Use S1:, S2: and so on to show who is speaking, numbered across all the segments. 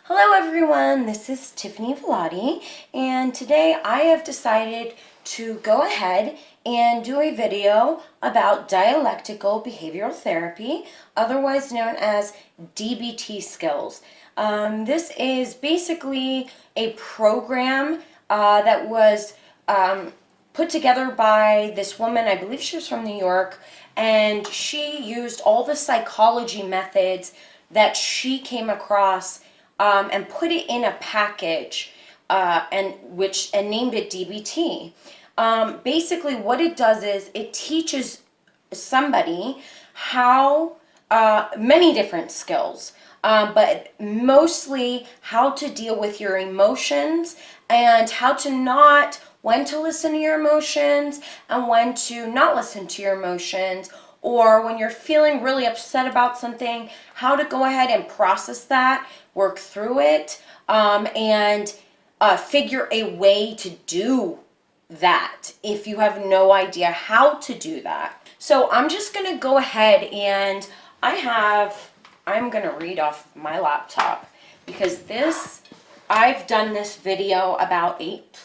S1: Hello everyone, this is Tiffany Velati, and today I have decided to go ahead and do a video about Dialectical Behavioral Therapy, otherwise known as DBT skills. This is basically a program that was put together by this woman, I believe she was from New York, and she used all the psychology methods that she came across and put it in a package and named it DBT. Basically, what it does is it teaches somebody how many different skills, but mostly how to deal with your emotions and when to listen to your emotions and when to not listen to your emotions, or when you're feeling really upset about something, how to go ahead and process that, work through it, and figure a way to do that if you have no idea how to do that. So I'm just going to go ahead and I'm going to read off my laptop because I've done this video about eight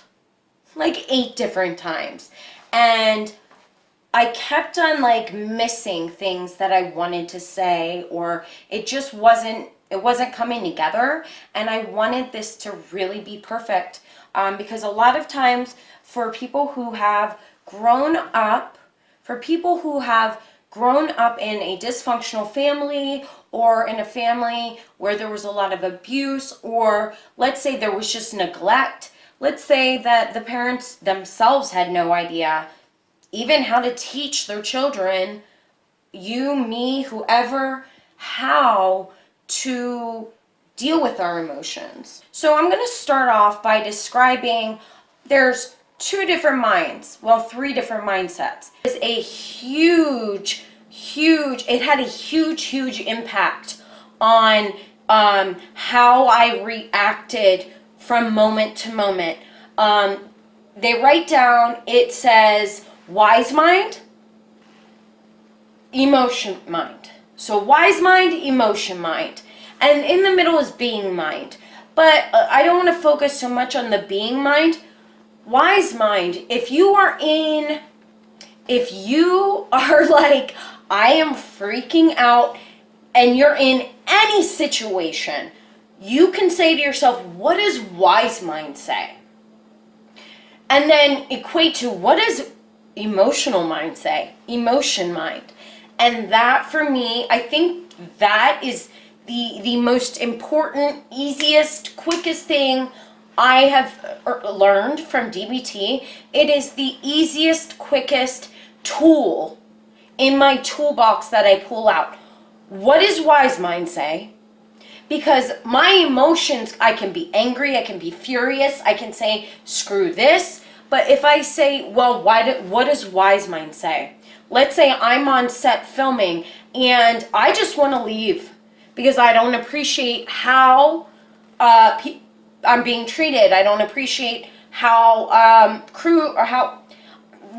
S1: different times, and I kept on missing things that I wanted to say, or it wasn't coming together, and I wanted this to really be perfect, because a lot of times for people who have grown up in a dysfunctional family, or in a family where there was a lot of abuse, or let's say there was just neglect, let's say that the parents themselves had no idea even how to teach their children, you, me, whoever, how to deal with our emotions. So I'm going to start off by describing there's three different mindsets. It had a huge impact on how I reacted from moment to moment. They write down, it says, wise mind, emotion mind. So wise mind, emotion mind. And in the middle is being mind. But I don't want to focus so much on the being mind. Wise mind, if you are like, I am freaking out, and you're in any situation, you can say to yourself, what does wise mind say? And then equate to, what does emotional mind say? Emotion mind. And that, for me, I think that is the most important, easiest, quickest thing I have learned from DBT. It is the easiest, quickest tool in my toolbox that I pull out. What does wise mind say? Because my emotions, I can be angry, I can be furious, I can say, screw this. But if I say, well, what does wise mind say? Let's say I'm on set filming and I just want to leave because I don't appreciate how I'm being treated. I don't appreciate how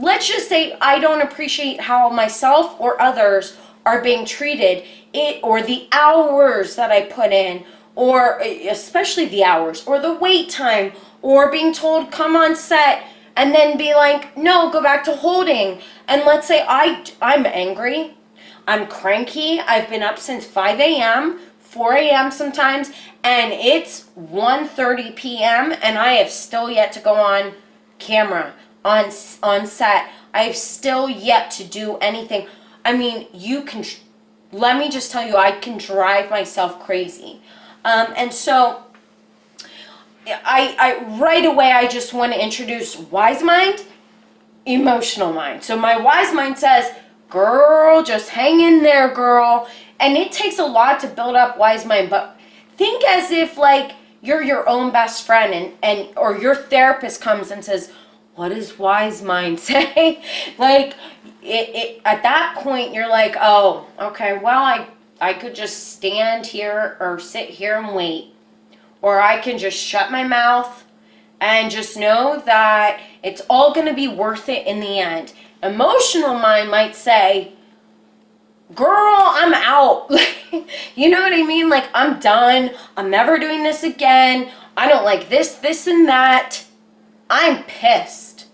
S1: let's just say I don't appreciate how myself or others are being treated, or the hours that I put in, or especially the hours, or the wait time, or being told come on set and then be like, no, go back to holding. And let's say I'm angry, I'm cranky, I've been up since 5 a.m., 4 a.m. sometimes, and it's 1:30 p.m. and I have still yet to go on camera, on set. I have still yet to do anything. I mean, let me just tell you, I can drive myself crazy. And so I right away, I just want to introduce wise mind, emotional mind. So my wise mind says, girl, just hang in there, girl. And it takes a lot to build up wise mind, but think as if you're your own best friend, or your therapist comes and says, what does wise mind say? At that point, you're like, oh, okay, well, I could just stand here or sit here and wait. Or I can just shut my mouth and just know that it's all going to be worth it in the end. Emotional mind might say, girl, I'm out. You know what I mean? Like, I'm done. I'm never doing this again. I don't like this, and that. I'm pissed.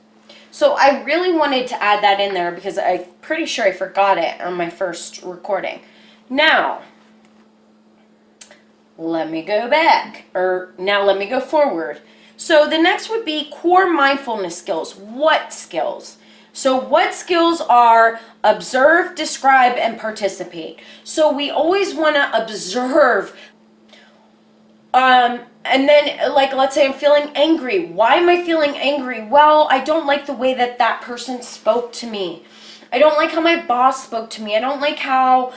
S1: So I really wanted to add that in there because I'm pretty sure I forgot it on my first recording. Now, let me go back, or now let me go forward. So the next would be core mindfulness skills. What skills? So what skills are observe, describe, and participate. So we always want to observe. And then, like, let's say I'm feeling angry. Why am I feeling angry? Well, I don't like the way that that person spoke to me. I don't like how my boss spoke to me. I don't like how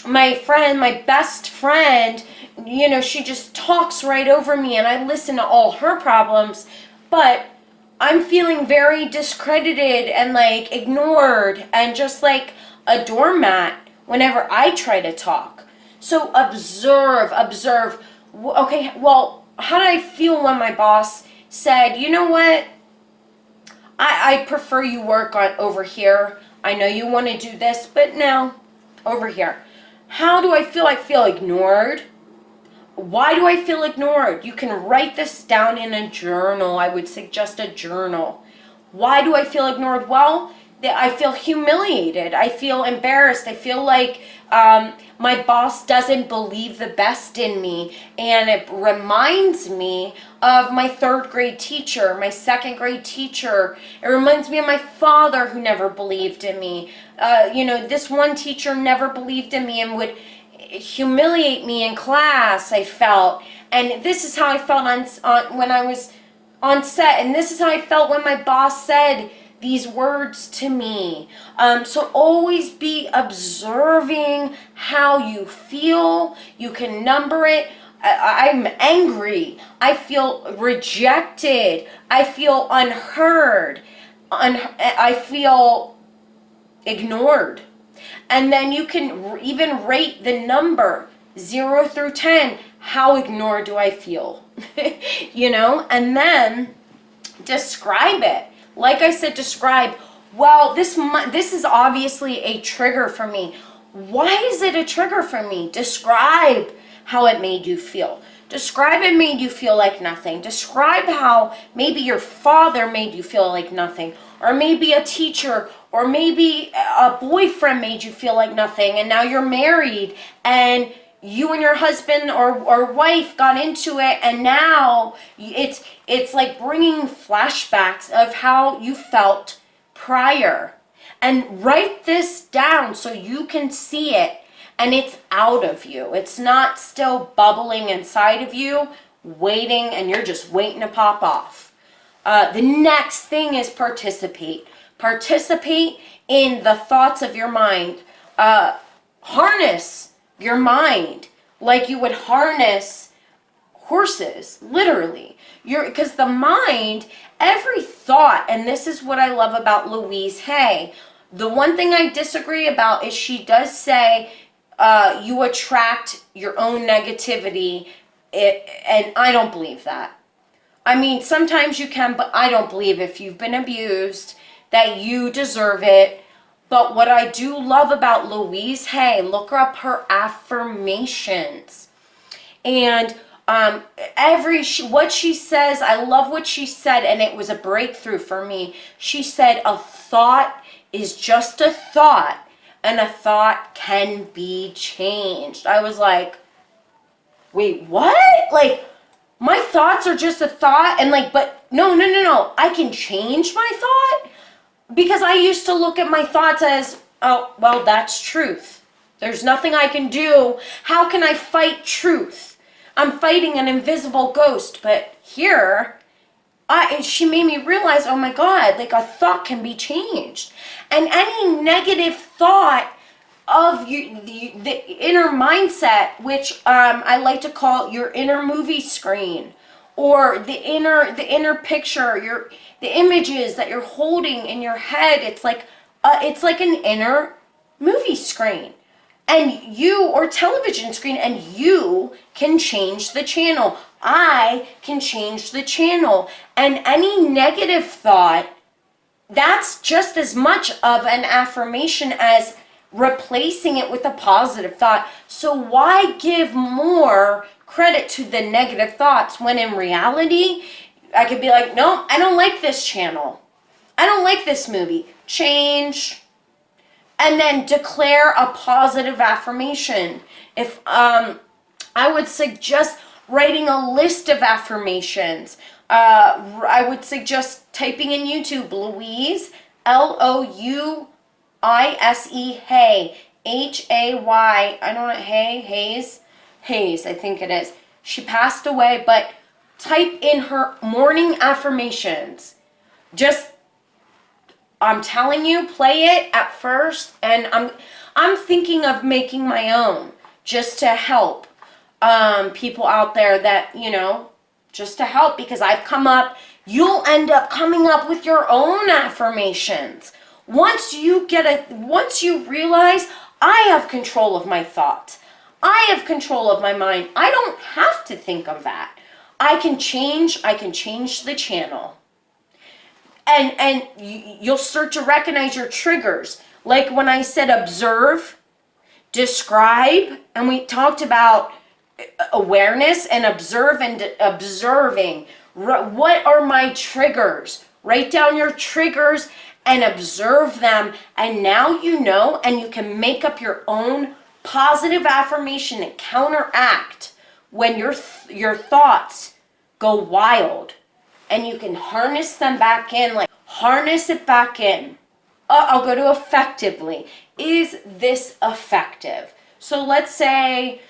S1: my best friend, you know, she just talks right over me and I listen to all her problems, but I'm feeling very discredited and like ignored and just like a doormat whenever I try to talk. So observe. Okay, well, how did I feel when my boss said, you know what? I prefer you work on over here. I know you want to do this, but now over here. How do I feel? I feel ignored. Why do I feel ignored? You can write this down in a journal. I would suggest a journal. Why do I feel ignored? Well, I feel humiliated. I feel embarrassed. I feel like my boss doesn't believe the best in me. And it reminds me of my third grade teacher, my second grade teacher. It reminds me of my father who never believed in me. This one teacher never believed in me and would humiliate me in class, I felt. And this is how I felt on when I was on set. And this is how I felt when my boss said these words to me. So always be observing how you feel. You can number it. I'm angry. I feel rejected. I feel unheard. I feel ignored. And then you can even rate the number 0 through 10. How ignored do I feel? And then describe it. Like I said, describe. Well, this is obviously a trigger for me. Why is it a trigger for me? Describe how it made you feel. Describe it made you feel like nothing. Describe how maybe your father made you feel like nothing. Or maybe a teacher, or maybe a boyfriend made you feel like nothing. And now you're married and you and your husband or wife got into it, and now it's like bringing flashbacks of how you felt prior. And write this down so you can see it and it's out of you. It's not still bubbling inside of you, waiting, and you're just waiting to pop off. The next thing is participate. Participate in the thoughts of your mind. Harness your mind like you would harness horses, literally. Because the mind, every thought, and this is what I love about Louise Hay. The one thing I disagree about is she does say you attract your own negativity, and I don't believe that. I mean, sometimes you can, but I don't believe if you've been abused that you deserve it. But what I do love about Louise Hay, look up her affirmations. And what she says, I love what she said, and it was a breakthrough for me. She said, a thought is just a thought, and a thought can be changed. I was like, wait, what? Like, my thoughts are just a thought, and like, but no, I can change my thought? Because I used to look at my thoughts as, oh, well, that's truth. There's nothing I can do. How can I fight truth? I'm fighting an invisible ghost. But here, she made me realize, oh my God, like a thought can be changed. And any negative thought of you, the inner mindset, which I like to call your inner movie screen, or the inner picture, the images that you're holding in your head. It's like an inner movie screen, and or television screen, and you can change the channel. I can change the channel. And any negative thought, that's just as much of an affirmation as replacing it with a positive thought. So why give more credit to the negative thoughts when in reality, I could be like, no, I don't like this channel. I don't like this movie. Change. And then declare a positive affirmation. If I would suggest writing a list of affirmations. I would suggest typing in YouTube, Louise, Louise, Hay, Hay, I don't know, Hayes, I think it is. She passed away, but type in her morning affirmations. Just, I'm telling you, play it at first, and I'm thinking of making my own just to help people out there that, you know, just to help, because I've come up, you'll end up coming up with your own affirmations. Once you realize I have control of my thoughts, I have control of my mind, I don't have to think of that. I can change the channel. And you'll start to recognize your triggers. Like when I said observe, describe, and we talked about awareness and observing. What are my triggers? Write down your triggers and observe them, and now you know, and you can make up your own positive affirmation and counteract when your thoughts go wild, and you can harness them back in, like harness it back in. I'll go to effectively. Is this effective? So let's say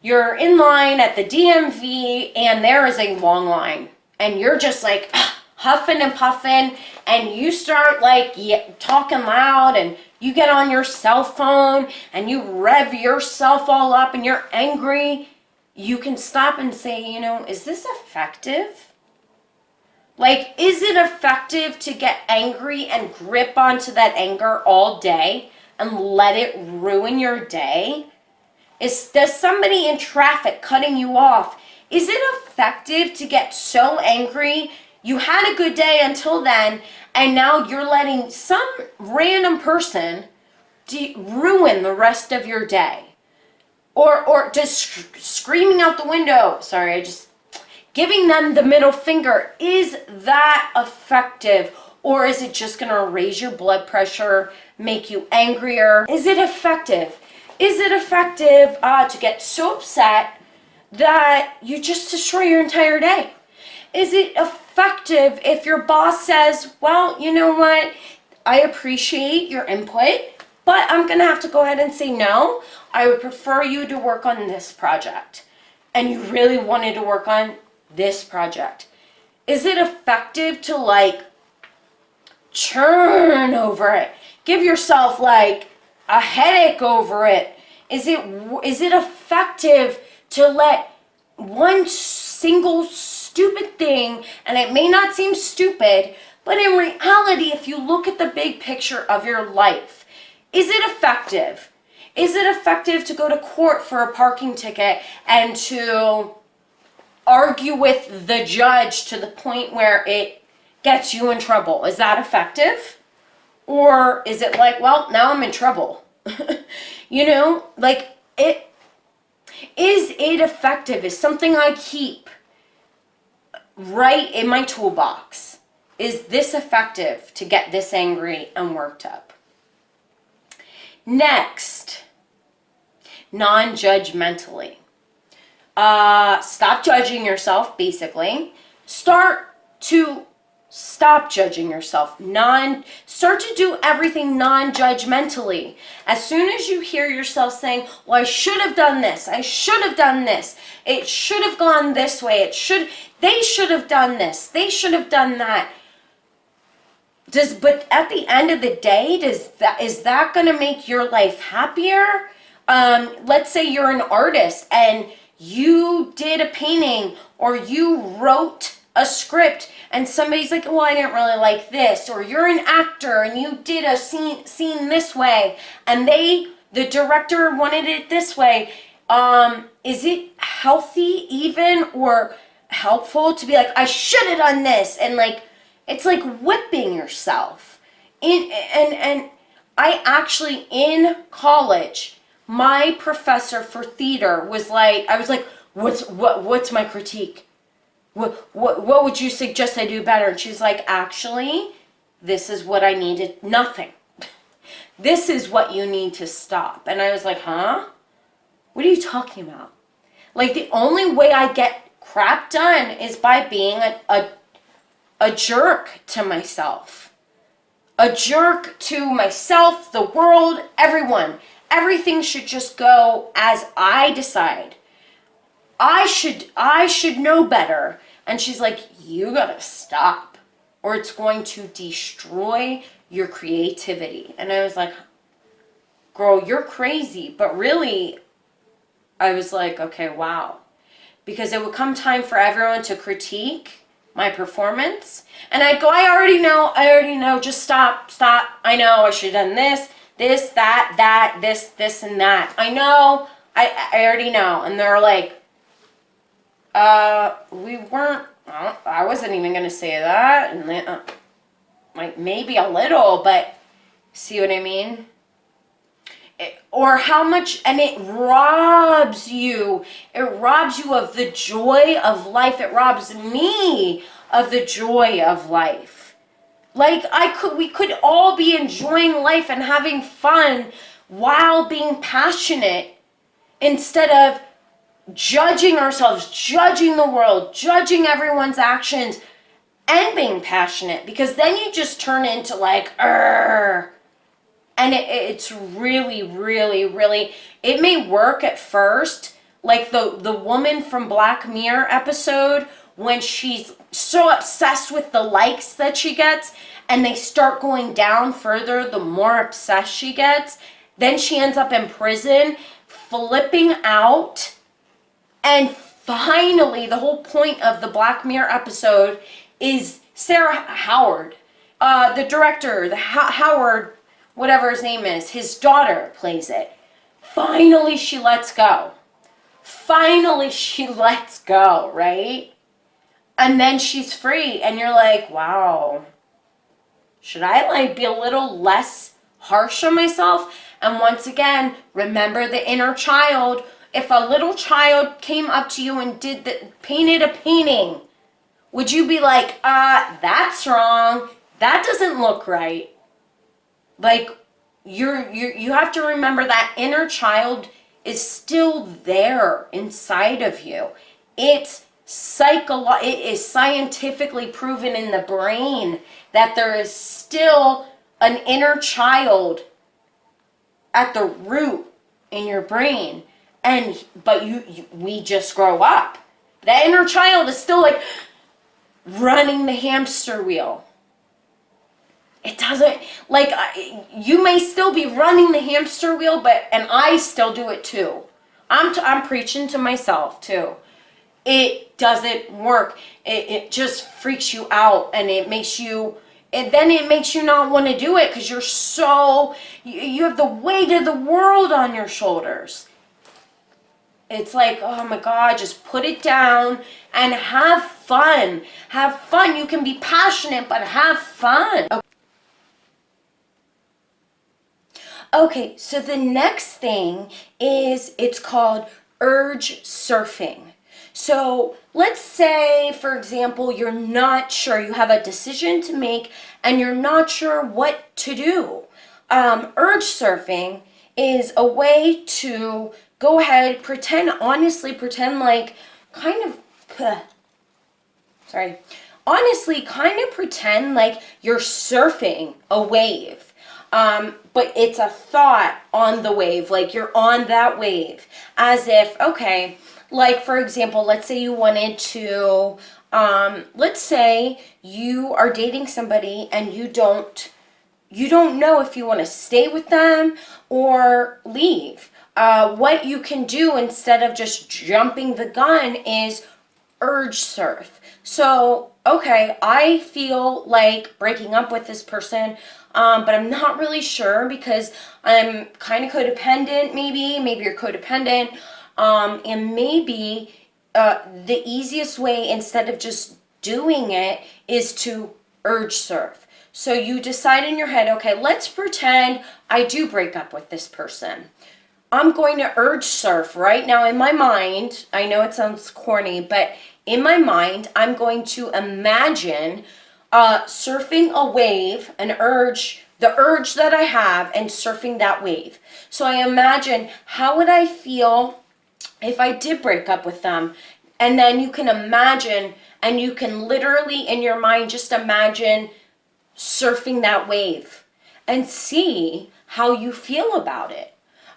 S1: you're in line at the DMV and there is a long line, and you're just like huffing and puffing, and you start like talking loud, and you get on your cell phone and you rev yourself all up and you're angry. You can stop and say, you know, is this effective? Like, is it effective to get angry and grip onto that anger all day and let it ruin your day? Does somebody in traffic cutting you off, is it effective to get so angry? You had a good day until then, and now you're letting some random person ruin the rest of your day. Or just screaming out the window. Sorry, giving them the middle finger. Is that effective? Or is it just going to raise your blood pressure, make you angrier? Is it effective? Is it effective to get so upset that you just destroy your entire day? Is it effective if your boss says, well, you know what, I appreciate your input, but I'm going to have to go ahead and say no. I would prefer you to work on this project. And you really wanted to work on this project. Is it effective to like churn over it? Give yourself like a headache over it? Is it effective to let one single stupid thing, and it may not seem stupid, but in reality, if you look at the big picture of your life, is it effective? Is it effective to go to court for a parking ticket and to argue with the judge to the point where it gets you in trouble? Is that effective? Or is it like, well, now I'm in trouble? You know, like is it effective? Is something I keep right in my toolbox? Is this effective to get this angry and worked up? Next, non-judgmentally. Stop judging yourself, basically. Stop judging yourself. Start to do everything non-judgmentally. As soon as you hear yourself saying, well, I should have done this. I should have done this. It should have gone this way. They should have done this. They should have done that. But at the end of the day, is that going to make your life happier? Let's say you're an artist and you did a painting or you wrote a script and somebody's like, well, I didn't really like this. Or you're an actor and you did a scene this way and the director wanted it this way. Is it healthy even or helpful to be like, I should have done this? And like, it's like whipping yourself. And I actually, in college, my professor for theater was like, I was like, what's my critique? What would you suggest I do better? And she's like, actually, this is what I needed. Nothing. This is what you need to stop. And I was like, huh? What are you talking about? Like, the only way I get crap done is by being a jerk to myself. A jerk to myself, the world, everyone. Everything should just go as I decide. I should know better. And she's like, you gotta stop, or it's going to destroy your creativity. And I was like, girl, you're crazy. But really, I was like, okay, wow. Because it would come time for everyone to critique my performance. And I'd go, I already know, just stop. I know, I should have done this, that, this, and that. I know, I already know. And they're like, we weren't, I wasn't even going to say that. And then, like, maybe a little, but see what I mean? Or how much, and it robs you of the joy of life. It robs me of the joy of life. Like, we could all be enjoying life and having fun while being passionate, instead of judging ourselves, judging the world, judging everyone's actions, and being passionate. Because then you just turn into like, and it's really, really, really, it may work at first, like the woman from Black Mirror episode, when she's so obsessed with the likes that she gets, and they start going down further the more obsessed she gets. Then she ends up in prison, flipping out. And finally, the whole point of the Black Mirror episode is Sarah Howard, the director, Howard, whatever his name is, his daughter plays it. Finally, she lets go. Right? And then she's free, and you're like, wow, should I like be a little less harsh on myself? And once again, remember the inner child. If a little child came up to you and painted a painting, would you be like, that's wrong, that doesn't look right? Like, you have to remember that inner child is still there inside of you. It is scientifically proven in the brain that there is still an inner child at the root in your brain. But we just grow up. That inner child is still like running the hamster wheel. It doesn't, like, you may still be running the hamster wheel, and I still do it too. I'm preaching to myself too. It doesn't work. It just freaks you out, and it makes you not want to do it, because you have the weight of the world on your shoulders. It's like, oh my God, just put it down and have fun. Have fun. You can be passionate, but have fun. Okay, so the next thing is, it's called urge surfing. So let's say, for example, you're not sure, you have a decision to make and you're not sure what to do. Urge surfing is a way to go ahead, honestly pretend like you're surfing a wave. But it's a thought on the wave, like you're on that wave, as if, okay, like for example, let's say you wanted to, let's say you are dating somebody and you don't know if you want to stay with them or leave. What you can do instead of just jumping the gun is urge surf. So, okay, I feel like breaking up with this person, but I'm not really sure because I'm kind of codependent, maybe you're codependent, and maybe the easiest way instead of just doing it is to urge surf. So you decide in your head, okay, let's pretend I do break up with this person. I'm going to urge surf right now in my mind. I know it sounds corny, but in my mind, I'm going to imagine surfing a wave, the urge that I have, and surfing that wave. So I imagine, how would I feel if I did break up with them? And then you can imagine, and you can literally in your mind just imagine surfing that wave and see how you feel about it.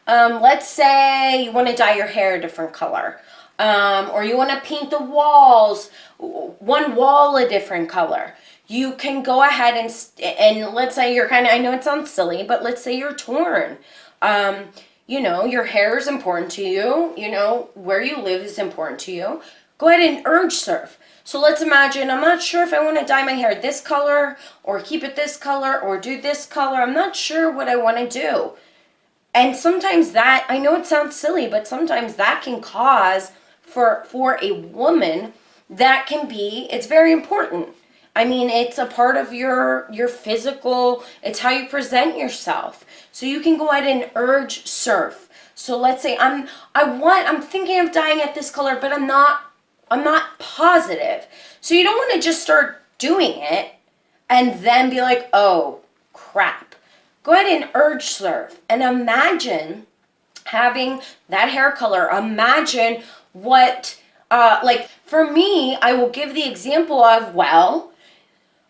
S1: Let's say you want to dye your hair a different color, or you want to paint the walls, one wall a different color. You can go ahead and let's say you're I know it sounds silly, but let's say you're torn. Your hair is important to you, where you live is important to you. Go ahead and urge surf. So let's imagine, I'm not sure if I want to dye my hair this color or keep it this color or do this color. I'm not sure what I want to do. And sometimes that, I know it sounds silly, but sometimes that can cause for a woman, it's very important. I mean, it's a part of your physical, it's how you present yourself. So you can go ahead and urge surf. So let's say I'm thinking of dyeing it this color, but I'm not positive. So you don't want to just start doing it and then be like, oh, crap. Go ahead and urge surf and imagine having that hair color. Imagine what, for me, I will give the example of,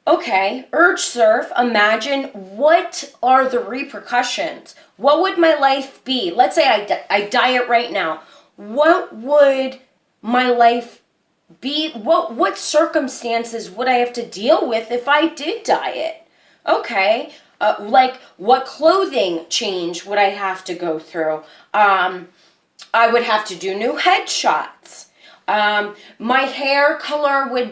S1: okay, urge surf, imagine what are the repercussions? What would my life be? Let's say I dye it right now. What would my life be? What circumstances would I have to deal with if I did dye it? Okay, what clothing change would I have to go through? I would have to do new headshots. My hair color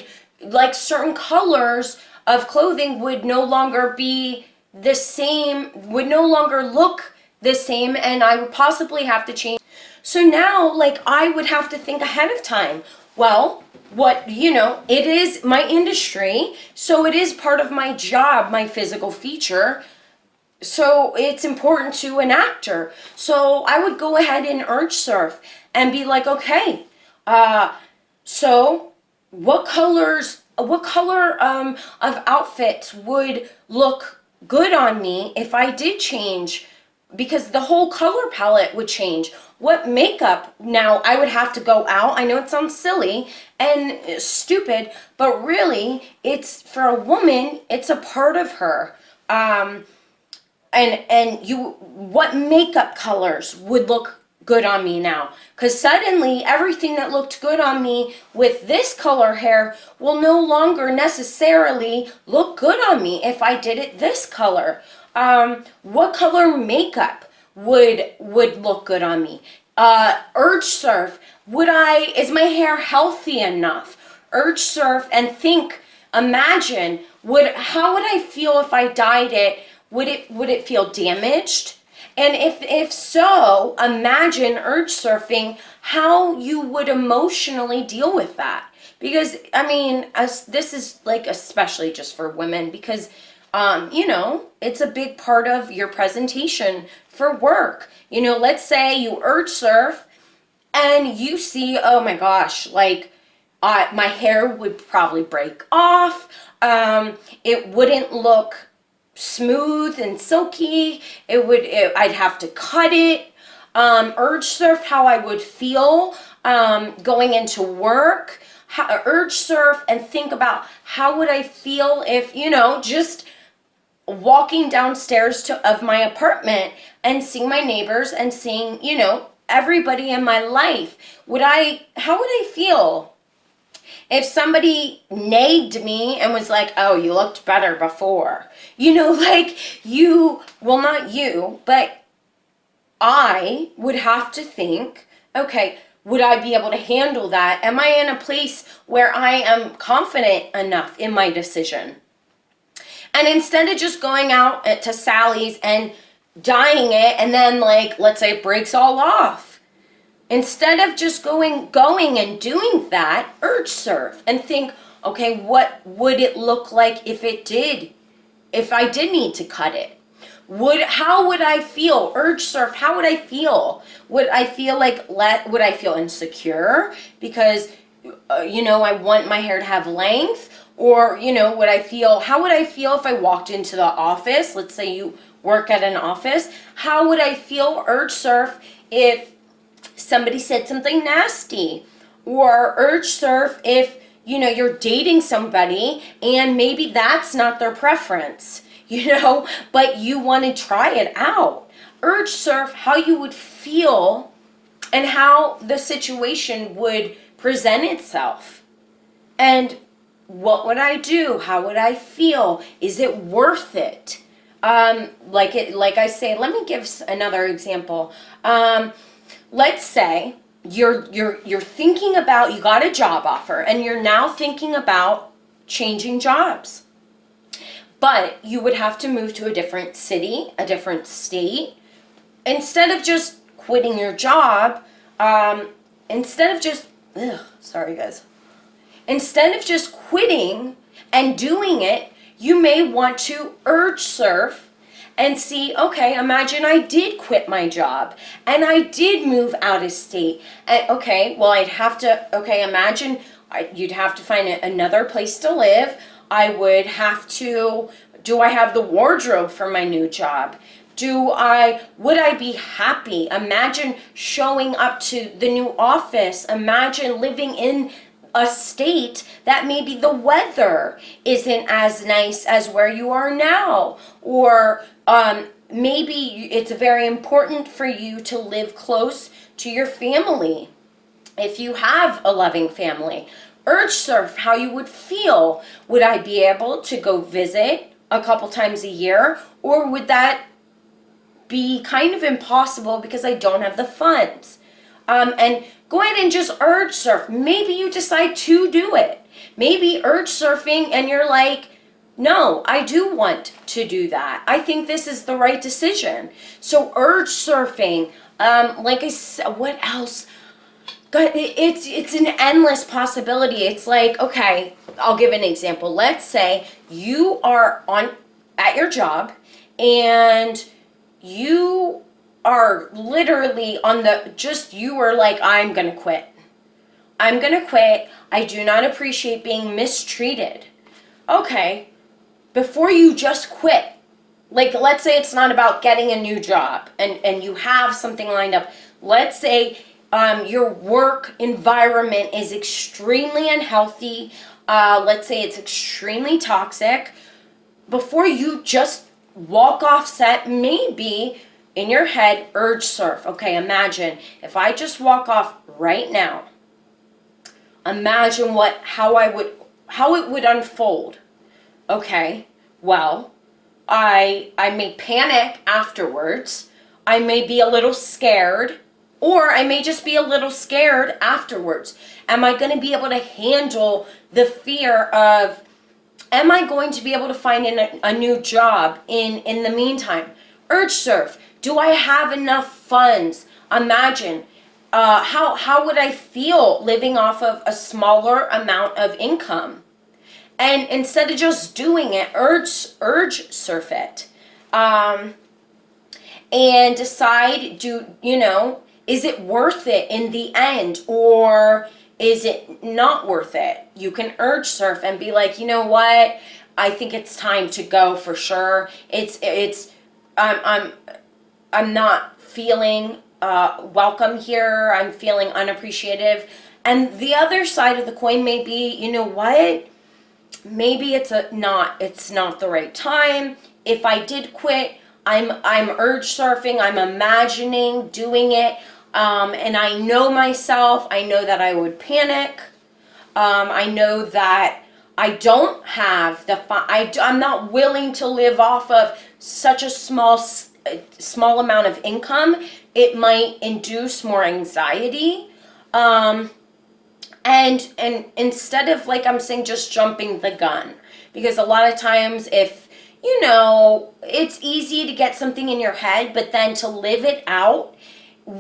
S1: certain colors of clothing would no longer be the same, would no longer look the same, and I would possibly have to change. So now, I would have to think ahead of time. Well, it is my industry, so it is part of my job, my physical feature. So it's important to an actor. So I would go ahead and urge surf and be like, okay, so what color of outfits would look good on me if I did change? Because the whole color palette would change. What makeup now I would have to go out. I know it sounds silly and stupid, but really it's for a woman, it's a part of her. What makeup colors would look good on me now? Because suddenly everything that looked good on me with this color hair will no longer necessarily look good on me if I did it this color. What color makeup would look good on me? Urge surf. Is my hair healthy enough? Urge surf and imagine, how would I feel if I dyed it? Would it feel damaged? And if so, imagine urge surfing, how you would emotionally deal with that. Because, this is especially just for women, because it's a big part of your presentation for work. Let's say you urge surf and you see, oh my gosh, my hair would probably break off. It wouldn't look smooth and silky. I'd have to cut it. Urge surf how I would feel going into work. Urge surf and think about how would I feel if, just walking downstairs of my apartment and seeing my neighbors and seeing, everybody in my life. How would I feel if somebody nagged me and was like, oh, you looked better before? Not you, but I would have to think, okay, would I be able to handle that? Am I in a place where I am confident enough in my decision? And instead of just going out to Sally's and dyeing it and then let's say it breaks all off, instead of just going and doing that, urge surf and think, okay, what would it look like if it did if I did need to cut it? How would I feel? Urge surf, how would I feel? Would I feel would I feel insecure because, I want my hair to have length? Or, how would I feel if I walked into the office? Let's say you work at an office. How would I feel, urge surf, if somebody said something nasty? Or urge surf if, you're dating somebody and maybe that's not their preference, but you want to try it out. Urge surf how you would feel and how the situation would present itself. And what would I do? How would I feel? Is it worth it? Like I say, let me give another example. Let's say you're thinking about, you got a job offer and you're now thinking about changing jobs. But you would have to move to a different city, a different state. Instead of just quitting your job, instead of just quitting and doing it, you may want to urge surf and see, okay, imagine I did quit my job and I did move out of state. And imagine you'd have to find another place to live. Do I have the wardrobe for my new job? Would I be happy? Imagine showing up to the new office. Imagine living in a state that maybe the weather isn't as nice as where you are now. Or maybe it's very important for you to live close to your family if you have a loving family. Urge surf how you would feel. Would I be able to go visit a couple times a year? Or would that be kind of impossible because I don't have the funds? And go ahead and just urge surf. Maybe you decide to do it. Maybe urge surfing and you're like, no, I do want to do that. I think this is the right decision. So urge surfing. Like I said, what else? God, it's an endless possibility. It's like, okay, I'll give an example. Let's say you are at your job and you are literally you are like, I'm going to quit. I'm going to quit. I do not appreciate being mistreated. Okay, before you just quit, like let's say it's not about getting a new job and you have something lined up. Let's say your work environment is extremely unhealthy. Let's say it's extremely toxic. Before you just walk off set, maybe in your head, urge surf. Okay, imagine if I just walk off right now. Imagine how it would unfold. Okay, well, I may panic afterwards. I may be a little scared. Or I may just be a little scared afterwards. Am I going to be able to handle the fear of, am I going to be able to find a new job in the meantime? Urge surf. Do I have enough funds? Imagine, how would I feel living off of a smaller amount of income? And instead of just doing it, urge surf it. And decide, is it worth it in the end, or is it not worth it? You can urge surf and be like, you know what? I think it's time to go for sure. I'm not feeling welcome here. I'm feeling unappreciative. And the other side of the coin may be, you know what? Maybe it's not the right time. If I did quit, I'm urge surfing. I'm imagining doing it. And I know myself. I know that I would panic. I know that I don't have I'm not willing to live off of such a small amount of income. It might induce more anxiety. And instead of, like I'm saying, just jumping the gun, because a lot of times if, it's easy to get something in your head, but then to live it out,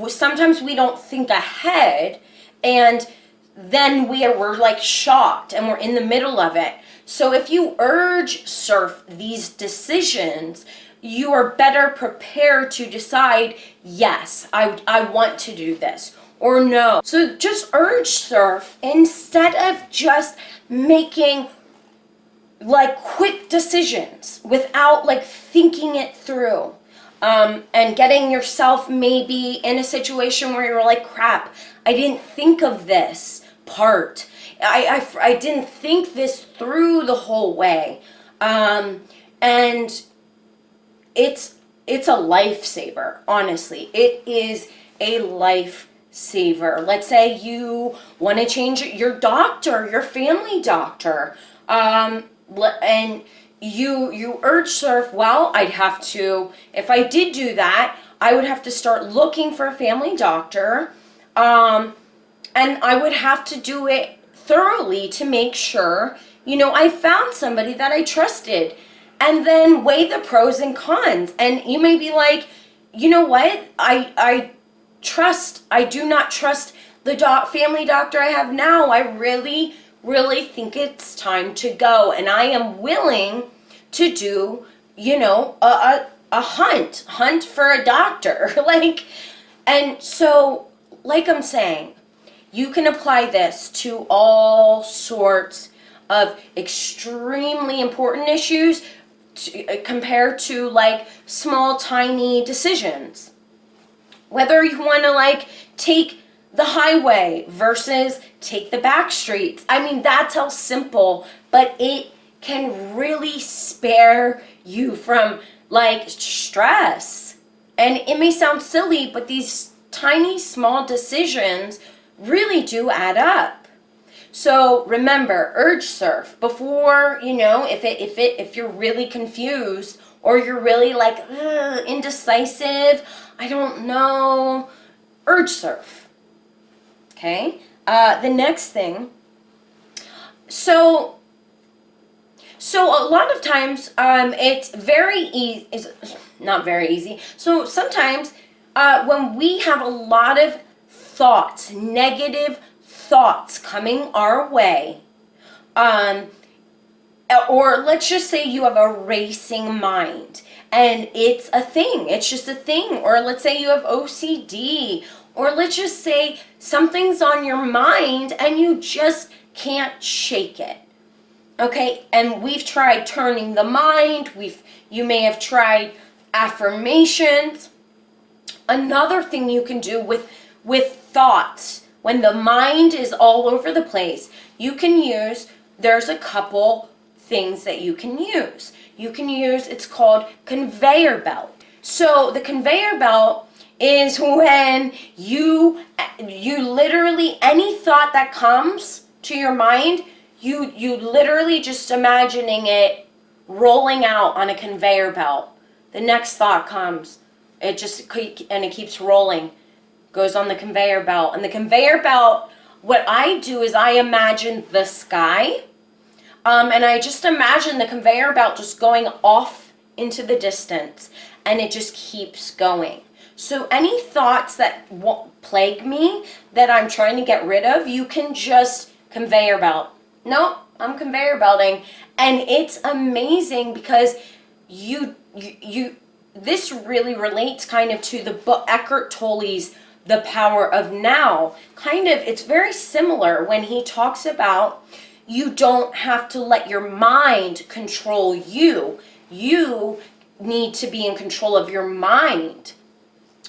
S1: sometimes we don't think ahead, and then we're like shocked and we're in the middle of it. So if you urge surf these decisions, you are better prepared to decide, yes, I want to do this, or no. So just urge surf instead of just making like quick decisions without like thinking it through. And getting yourself maybe in a situation where you're like, crap, I didn't think of this part. I didn't think this through the whole way. And it's a lifesaver, honestly. It is a lifesaver. Let's say you want to change your doctor, your family doctor, and you urge surf. Well, I'd have to, if I did do that, I would have to start looking for a family doctor, and I would have to do it thoroughly to make sure, I found somebody that I trusted, and then weigh the pros and cons. And you may be like, you know what, I do not trust the family doctor I have now. I really think it's time to go, and I am willing to do, a hunt for a doctor. And so, like I'm saying, you can apply this to all sorts of extremely important issues compared to like small, tiny decisions. Whether you want to like take the highway versus take the back streets. I mean, that's how simple, but it can really spare you from like stress. And it may sound silly, but these tiny, small decisions really do add up. So remember, urge surf before, if you're really confused or you're really like indecisive, I don't know, urge surf. Okay, the next thing, so a lot of times it's very easy, it's not very easy. So sometimes when we have a lot of thoughts, negative thoughts coming our way, or let's just say you have a racing mind and it's a thing, it's just a thing, or let's say you have OCD, or let's just say something's on your mind and you just can't shake it. Okay, and we've tried turning the mind, you may have tried affirmations. Another thing you can do with thoughts, when the mind is all over the place, there's a couple things that you can use. It's called conveyor belt. So the conveyor belt is when you literally, any thought that comes to your mind, you literally just imagining it rolling out on a conveyor belt. The next thought comes, it keeps rolling, goes on the conveyor belt. And the conveyor belt, what I do is I imagine the sky, and I just imagine the conveyor belt just going off into the distance, and it just keeps going. So any thoughts that plague me, that I'm trying to get rid of, you can just conveyor belt. Nope, I'm conveyor belting. And it's amazing because this really relates kind of to the book, Eckhart Tolle's The Power of Now. It's very similar when he talks about you don't have to let your mind control you. You need to be in control of your mind.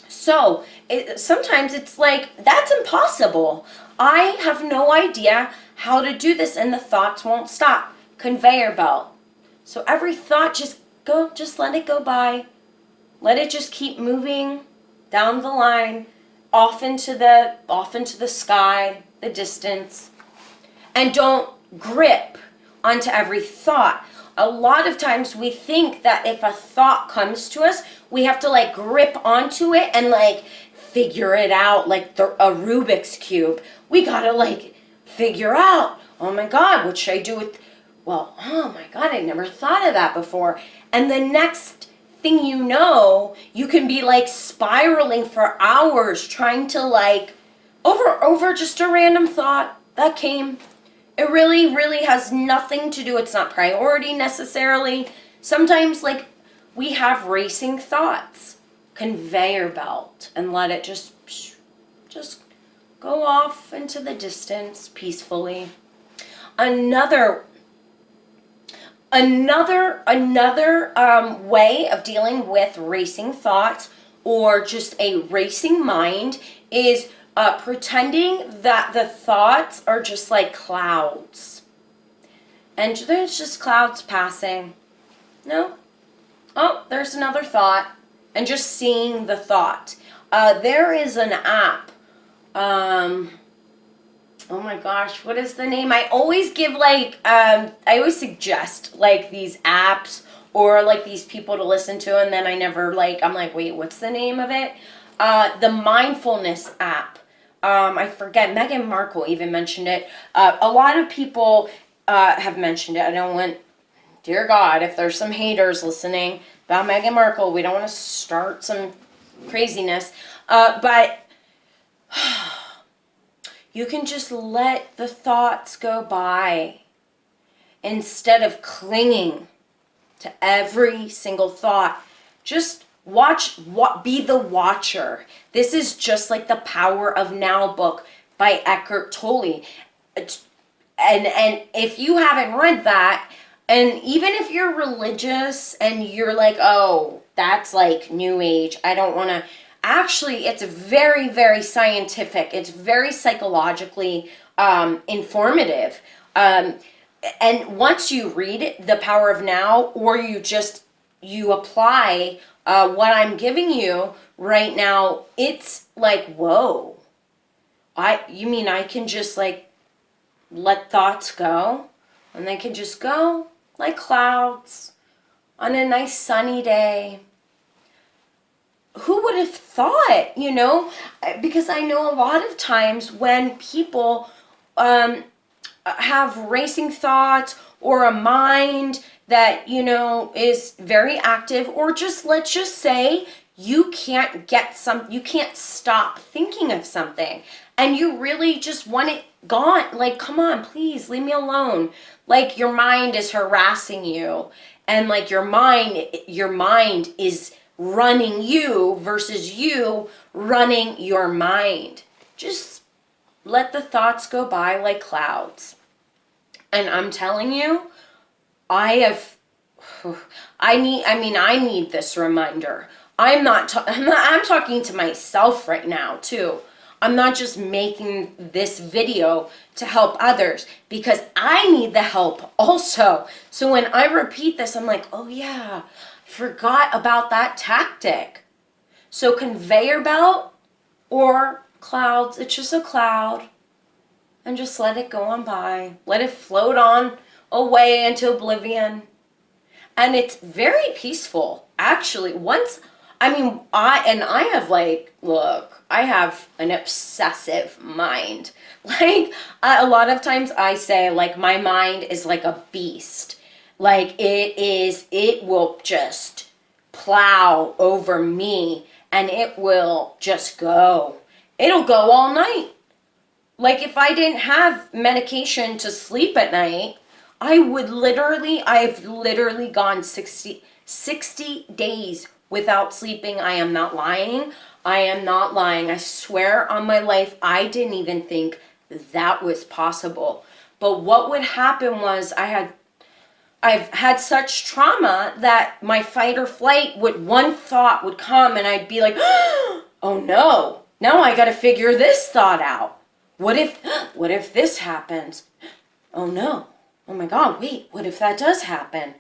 S1: So sometimes it's like, that's impossible. I have no idea how to do this, and the thoughts won't stop. Conveyor belt. So every thought, just let it go by. Let it just keep moving down the line, off into the sky, the distance. And don't grip onto every thought. A lot of times we think that if a thought comes to us, we have to like grip onto it and like figure it out like a Rubik's Cube. We gotta like figure out, oh my God, what should I do with, well, oh my God, I never thought of that before. And the next thing you know, you can be like spiraling for hours trying to like, over just a random thought that came. It really, really has nothing to do. It's not priority necessarily. Sometimes, like, we have racing thoughts. Conveyor belt, and let it just go off into the distance peacefully. Another way of dealing with racing thoughts or just a racing mind is pretending that the thoughts are just like clouds. And there's just clouds passing. No? Oh, there's another thought. And just seeing the thought. There is an app. Oh my gosh, what is the name? I always give I always suggest like these apps or like these people to listen to, and then I never I'm like, wait, what's the name of it? The Mindfulness app. I forget, Meghan Markle even mentioned it. A lot of people have mentioned it. I don't want, dear God, if there's some haters listening about Meghan Markle, we don't want to start some craziness. But you can just let the thoughts go by instead of clinging to every single thought. Just be the watcher. This is just like the Power of Now book by Eckhart Tolle. And if you haven't read that, and even if you're religious and you're like, oh, that's like New Age, I don't want to. Actually, it's very, very scientific. It's very psychologically informative. And once you read it, The Power of Now, or you apply what I'm giving you right now, it's like, whoa. You mean I can just like let thoughts go? And they can just go like clouds on a nice sunny day. Who would have thought, Because I know a lot of times when people have racing thoughts or a mind that, is very active, or just, let's just say, you can't stop thinking of something and you really just want it gone. Like, come on, please leave me alone. Like, your mind is harassing you, and like your mind is running you versus you running your mind. Just let the thoughts go by like clouds. And I'm telling you, I need this reminder. I'm talking to myself right now too. I'm not just making this video to help others, because I need the help also. So when I repeat this, I'm like, oh yeah, I forgot about that tactic. So conveyor belt or clouds, it's just a cloud. And just let it go on by. Let it float on away into oblivion. And it's very peaceful, actually. I have an obsessive mind. A lot of times I say, my mind is like a beast. It will just plow over me, and it will just go. It'll go all night. If I didn't have medication to sleep at night, I've literally gone 60 days without sleeping. I am not lying. I swear on my life, I didn't even think that was possible. But what would happen was I've had such trauma that my fight or flight one thought would come, and I'd be like, oh no, now I got to figure this thought out. What if this happens? Oh no. Oh my God, wait, what if that does happen?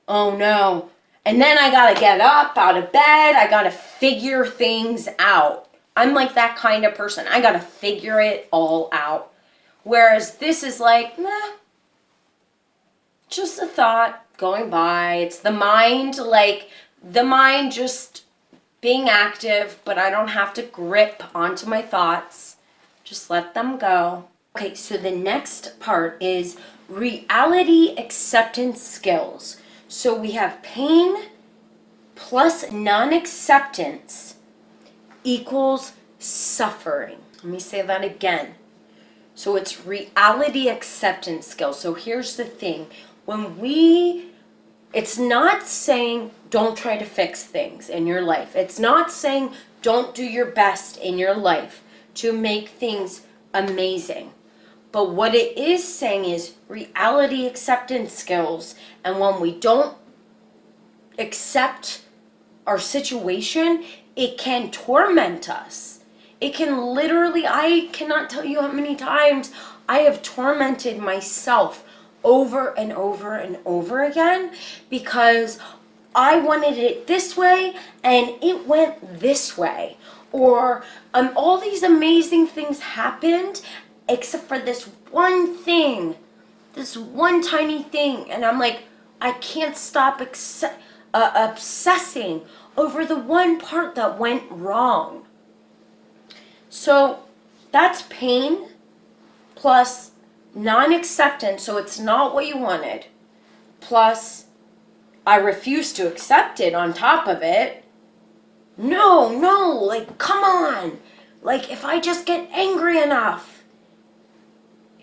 S1: Oh no. And then I gotta get up out of bed. I gotta figure things out. I'm like that kind of person. I gotta figure it all out. Whereas this is like, just a thought going by. It's the mind just being active, but I don't have to grip onto my thoughts. Just let them go. Okay, so the next part is reality acceptance skills. So we have pain plus non-acceptance equals suffering. Let me say that again. So it's reality acceptance skills. So here's the thing. It's not saying don't try to fix things in your life. It's not saying don't do your best in your life to make things amazing. But what it is saying is reality acceptance skills. And when we don't accept our situation, it can torment us. It can literally, I cannot tell you how many times I have tormented myself over and over and over again because I wanted it this way and it went this way. Or all these amazing things happened except for this one thing, this one tiny thing. And I'm like, I can't stop obsessing over the one part that went wrong. So that's pain plus non-acceptance, so it's not what you wanted, plus I refuse to accept it on top of it. No, like, come on. Like, if I just get angry enough,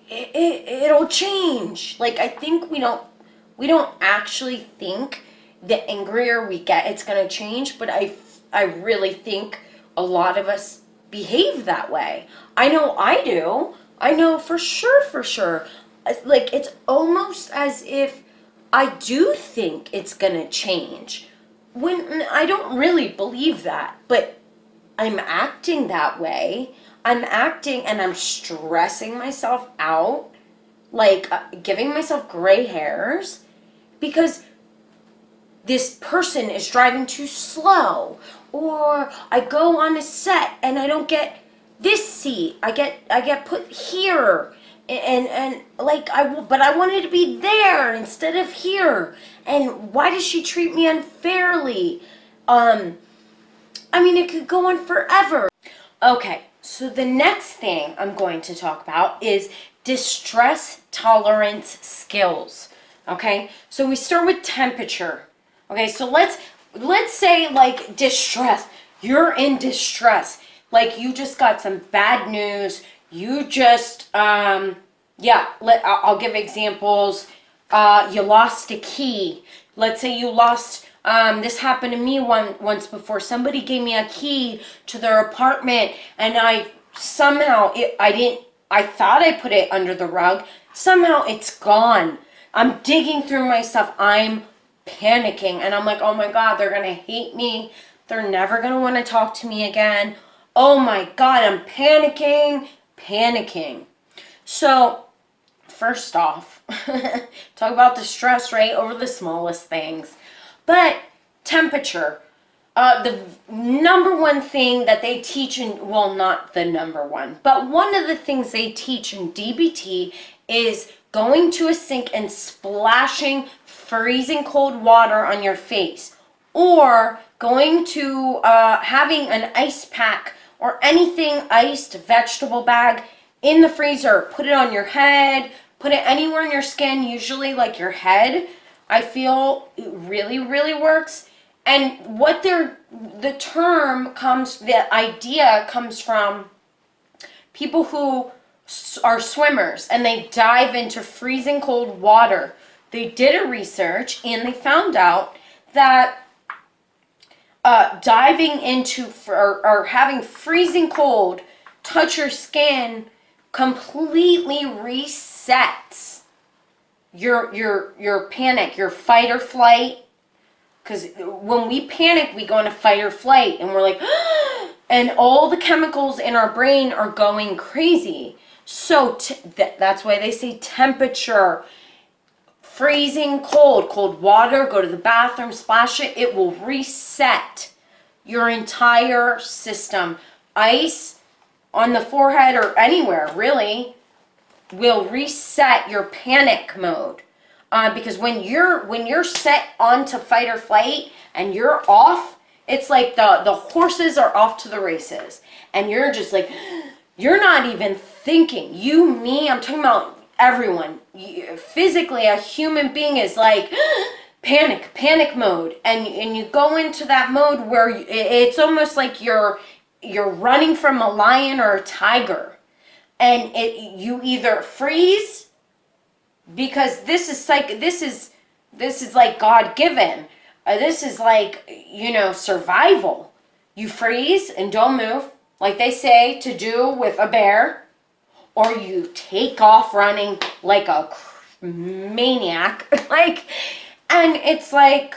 S1: it'll change. Like, I think we don't actually think the angrier we get, it's going to change, but I really think a lot of us behave that way. I know I do. I know for sure. Like, it's almost as if I do think it's going to change. When I don't really believe that, but I'm acting that way. I'm acting and I'm stressing myself out, like giving myself gray hairs because this person is driving too slow, or I go on a set and I don't get this seat. I get put here, and like but I wanted to be there instead of here. And why does she treat me unfairly? I mean, it could go on forever. Okay, so the next thing I'm going to talk about is distress tolerance skills. Okay, so we start with temperature. Okay, so let's say like distress. You're in distress. Like you just got some bad news. You just I'll give examples. You lost a key. Let's say you lost. This happened to me once before. Somebody gave me a key to their apartment, and I thought I put it under the rug. Somehow it's gone. I'm digging through my stuff. I'm panicking, and I'm like, oh my God, they're gonna hate me. They're never gonna want to talk to me again. Oh my God, I'm panicking. So, first off, talk about the stress, right, over the smallest things. But temperature, the number one thing that they teach not the number one, but one of the things they teach in DBT is going to a sink and splashing freezing cold water on your face, or going to having an ice pack or anything iced, vegetable bag in the freezer. Put it on your head, put it anywhere in your skin, usually like your head. I feel it really, really works. And the idea comes from people who are swimmers and they dive into freezing cold water. They did a research and they found out that diving into or having freezing cold touch your skin completely resets your panic, your fight or flight. Because when we panic, we go into fight or flight, and we're like, and all the chemicals in our brain are going crazy. So that's why they say temperature, freezing cold water, go to the bathroom, splash it. It will reset your entire system. Ice on the forehead or anywhere, really, will reset your panic mode. Because when you're set onto fight or flight and you're off, it's like the horses are off to the races, and you're just like, you're not even thinking. You, me, I'm talking about everyone. Physically, a human being is like panic mode, and you go into that mode where it's almost like you're running from a lion or a tiger. And you either freeze, because this is like God-given. This is like, survival. You freeze and don't move, like they say to do with a bear, or you take off running like a maniac. And it's like,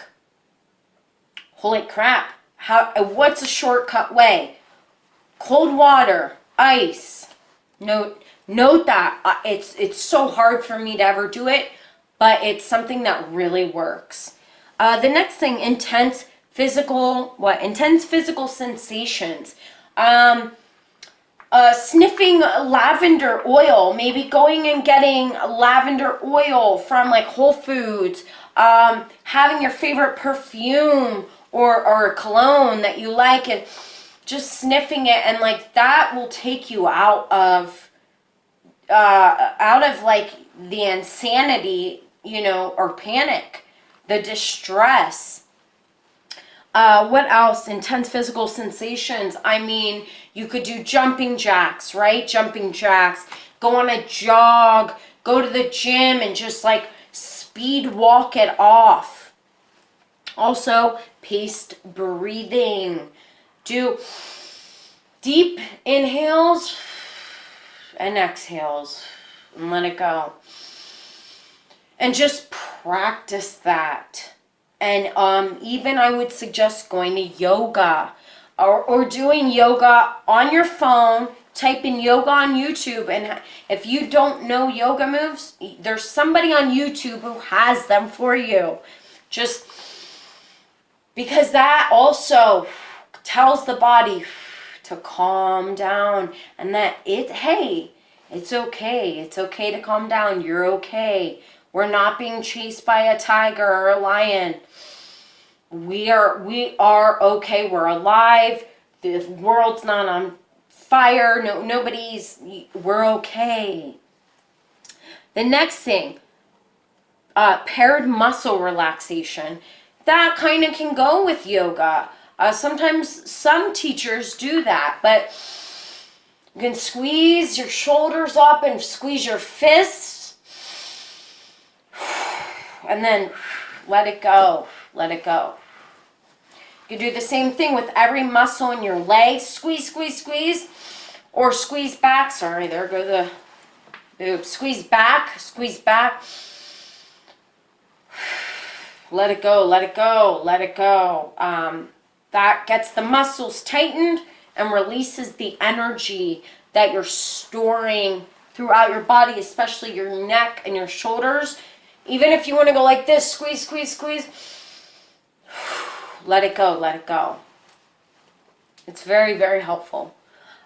S1: holy crap, what's a shortcut way? Cold water, ice. Note that it's so hard for me to ever do it, but it's something that really works. The next thing, intense physical sensations. Sniffing lavender oil, maybe going and getting lavender oil from like Whole Foods, having your favorite perfume or a cologne that you like, and just sniffing it, and like that will take you out of like the insanity, or panic, the distress. What else? Intense physical sensations. I mean, you could do jumping jacks, right? Jumping jacks. Go on a jog. Go to the gym and just like speed walk it off. Also, paced breathing. Do deep inhales and exhales and let it go. And just practice that. And even I would suggest going to yoga or doing yoga on your phone. Type in yoga on YouTube, and if you don't know yoga moves, there's somebody on YouTube who has them for you. Just because that also tells the body to calm down, and that it's okay. It's okay to calm down. You're okay. We're not being chased by a tiger or a lion. We are okay. We're alive. The world's not on fire. We're okay. The next thing, paired muscle relaxation. That kind of can go with yoga. Sometimes some teachers do that, but you can squeeze your shoulders up and squeeze your fists. And then let it go. Let it go. You do the same thing with every muscle in your leg. Squeeze, squeeze, squeeze. Or squeeze back. Sorry, there go the oops. Squeeze back. Squeeze back. Let it go. Let it go. Let it go. That gets the muscles tightened and releases the energy that you're storing throughout your body, especially your neck and your shoulders. Even if you want to go like this, squeeze, squeeze, squeeze. Let it go, let it go. It's very, very helpful.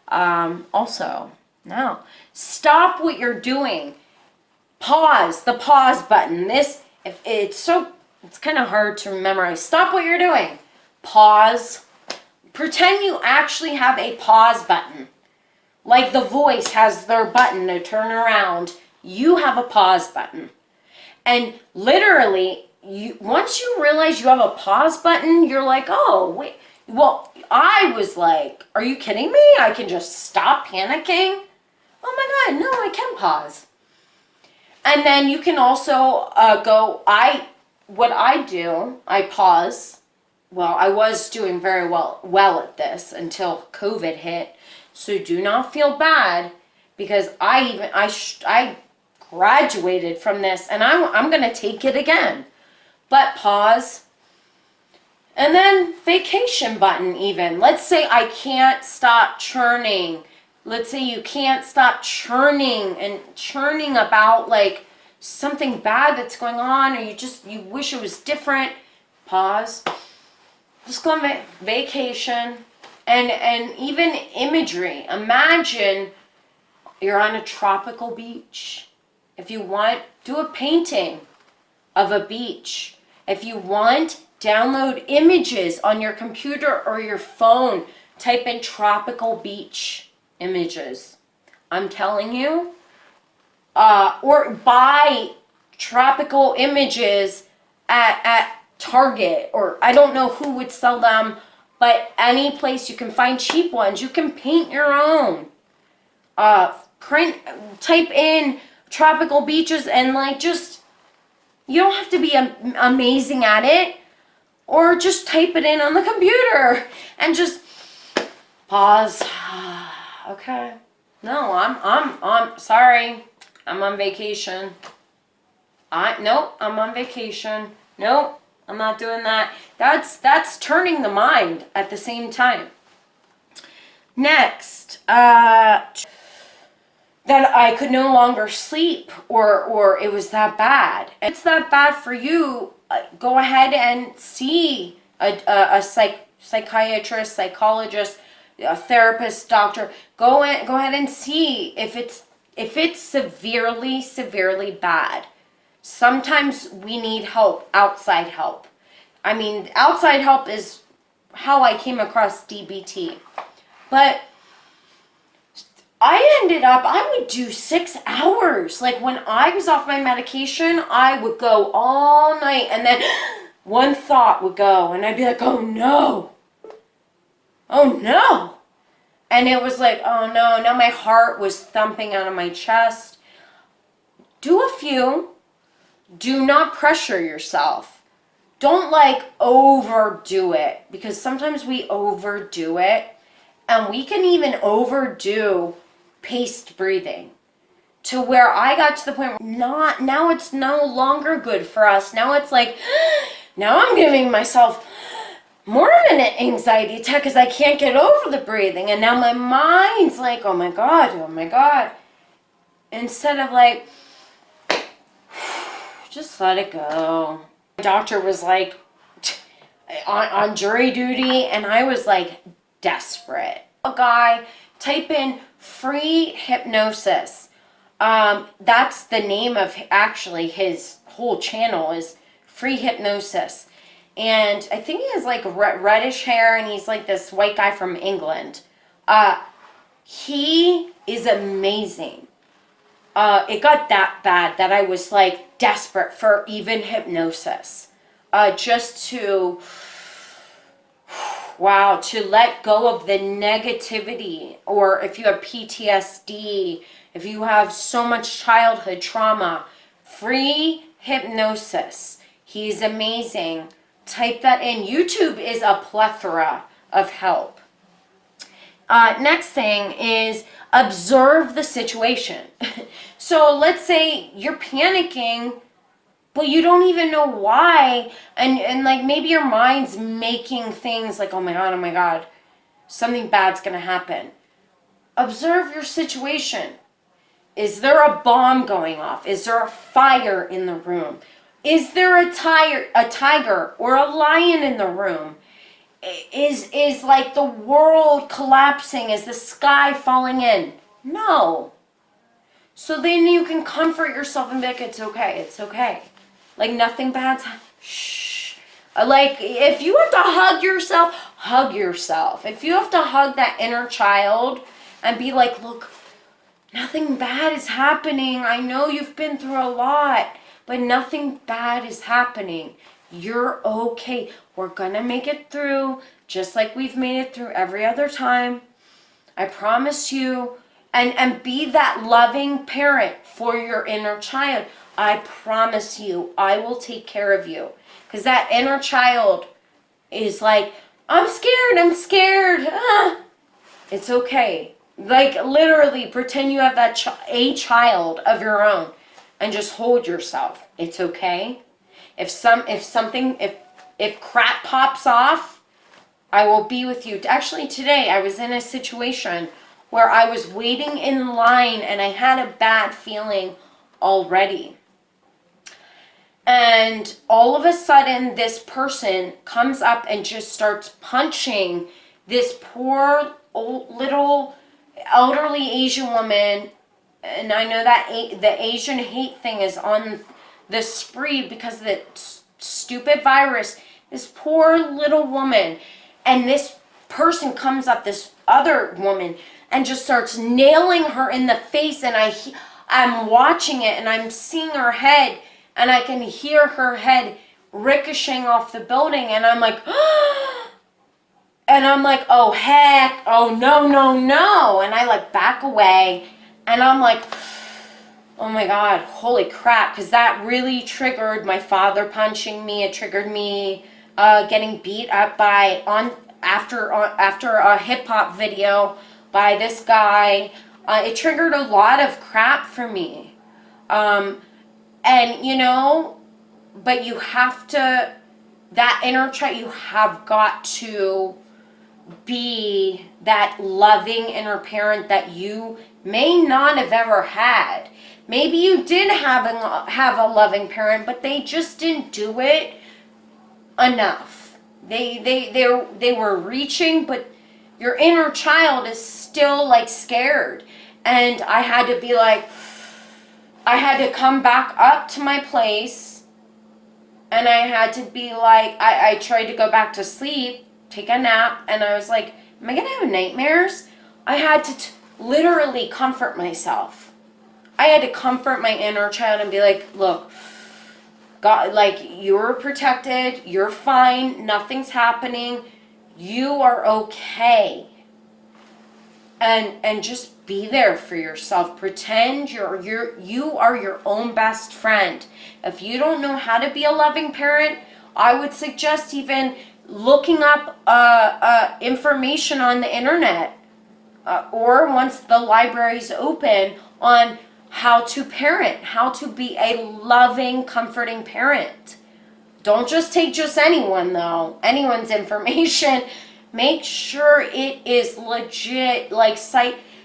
S1: Also, now, stop what you're doing. Pause, the pause button. It's kind of hard to memorize. Stop what you're doing. Pause. Pretend you actually have a pause button. Like The Voice has their button to turn around. You have a pause button. And literally, once you realize you have a pause button, you're like, oh, wait. Well, I was like, are you kidding me? I can just stop panicking? Oh my God, no, I can pause. And then you can also what I do, I pause. Well, I was doing very well at this until COVID hit. So do not feel bad, because I graduated from this, and I'm going to take it again. But pause. And then vacation button even. Let's say I can't stop churning. Let's say you can't stop churning about like something bad that's going on, or you wish it was different. Pause. Just go on vacation. And even imagery. Imagine you're on a tropical beach. If you want, do a painting of a beach. If you want, download images on your computer or your phone. Type in tropical beach images. I'm telling you. Or buy tropical images at Target, or I don't know who would sell them, but any place you can find cheap ones. You can paint your own. type in tropical beaches and like just, you don't have to be amazing at it, or just type it in on the computer and just pause. Okay. No, I'm sorry. I'm on vacation. Nope, I'm on vacation. Nope, I'm not doing that. That's turning the mind at the same time. Next, that I could no longer sleep, or it was that bad. If it's that bad for you, go ahead and see a psychiatrist, psychologist, a therapist, doctor. Go ahead and see if it's severely bad. Sometimes we need help, outside help. I mean, outside help is how I came across DBT. But I would do 6 hours. Like when I was off my medication, I would go all night, and then one thought would go and I'd be like, oh no. And it was like, oh no, now my heart was thumping out of my chest. Do a few. Do not pressure yourself. Don't like overdo it, because sometimes we overdo it, and we can even overdo paced breathing to where I got to the point where now it's no longer good for us. Now it's like, now I'm giving myself more of an anxiety attack because I can't get over the breathing. And now my mind's like, oh my God. Instead of like, just let it go. My doctor was like on jury duty, and I was like desperate. A guy, type in free hypnosis. That's the name of actually his whole channel is free hypnosis. And I think he has like reddish hair, and he's like this white guy from England. He is amazing. It got that bad that I was like desperate for even hypnosis. Just to let go of the negativity, or if you have PTSD, if you have so much childhood trauma, free hypnosis. He's amazing. Type that in. YouTube is a plethora of help. Next thing is observe the situation. So let's say you're panicking, but you don't even know why, and like maybe your mind's making things like, oh my God, something bad's gonna happen. Observe your situation. Is there a bomb going off? Is there a fire in the room? Is there a tiger or a lion in the room? Is like the world collapsing? Is the sky falling in? No. So then you can comfort yourself and be like, it's okay. Like nothing bad's shh. Like if you have to hug yourself. If you have to hug that inner child and be like, look, nothing bad is happening. I know you've been through a lot, but nothing bad is happening. You're okay. We're gonna make it through just like we've made it through every other time. I promise you. And be that loving parent for your inner child. I promise you, I will take care of you. Because that inner child is like, I'm scared. It's okay. Like literally pretend you have that a child of your own and just hold yourself. It's okay. If crap pops off, I will be with you. Actually, today I was in a situation where I was waiting in line and I had a bad feeling already. And all of a sudden, this person comes up and just starts punching this poor old little elderly Asian woman. And I know that the Asian hate thing is on the spree because of the stupid virus. This poor little woman. And this person comes up, this other woman, and just starts nailing her in the face. And I'm watching it, and I'm seeing her head, and I can hear her head ricocheting off the building. And I'm like, and I'm like, oh heck, oh no. And I like back away, And I'm like, oh my God, holy crap, because that really triggered my father punching me. It triggered me getting beat up after a hip hop video by this guy. It triggered a lot of crap for me. And but you have to, that inner child, you have got to be that loving inner parent that you may not have ever had. Maybe you did have a loving parent, but they just didn't do it enough. They were reaching, but your inner child is still like scared. And I had to be like, I had to come back up to my place, and I had to be like, I tried to go back to sleep, take a nap, and I was like, am I gonna have nightmares? I had to literally comfort myself. I had to comfort my inner child and be like, look, God, like, you're protected, you're fine, nothing's happening, you are okay. And just be there for yourself. Pretend you are your own best friend. If you don't know how to be a loving parent, I would suggest even looking up information on the internet, or once the library's open, on how to parent, how to be a loving, comforting parent. Don't just take just anyone's information. Make sure it is legit, like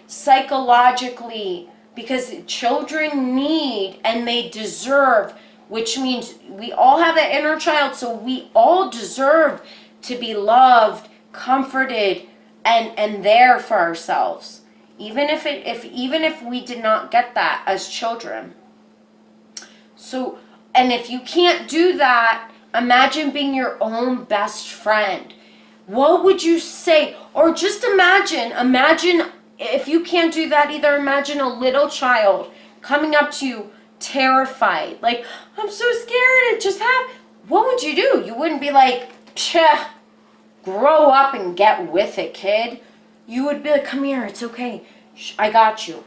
S1: psychologically, because children need and they deserve, which means we all have that inner child, so we all deserve to be loved, comforted, and there for ourselves. Even if we did not get that as children. So, and if you can't do that, imagine being your own best friend. What would you say? Or just imagine if you can't do that either, imagine a little child coming up to you terrified. Like, I'm so scared, it just happened. What would you do? You wouldn't be like, psh, grow up and get with it, kid. You would be like, come here, it's okay. I got you.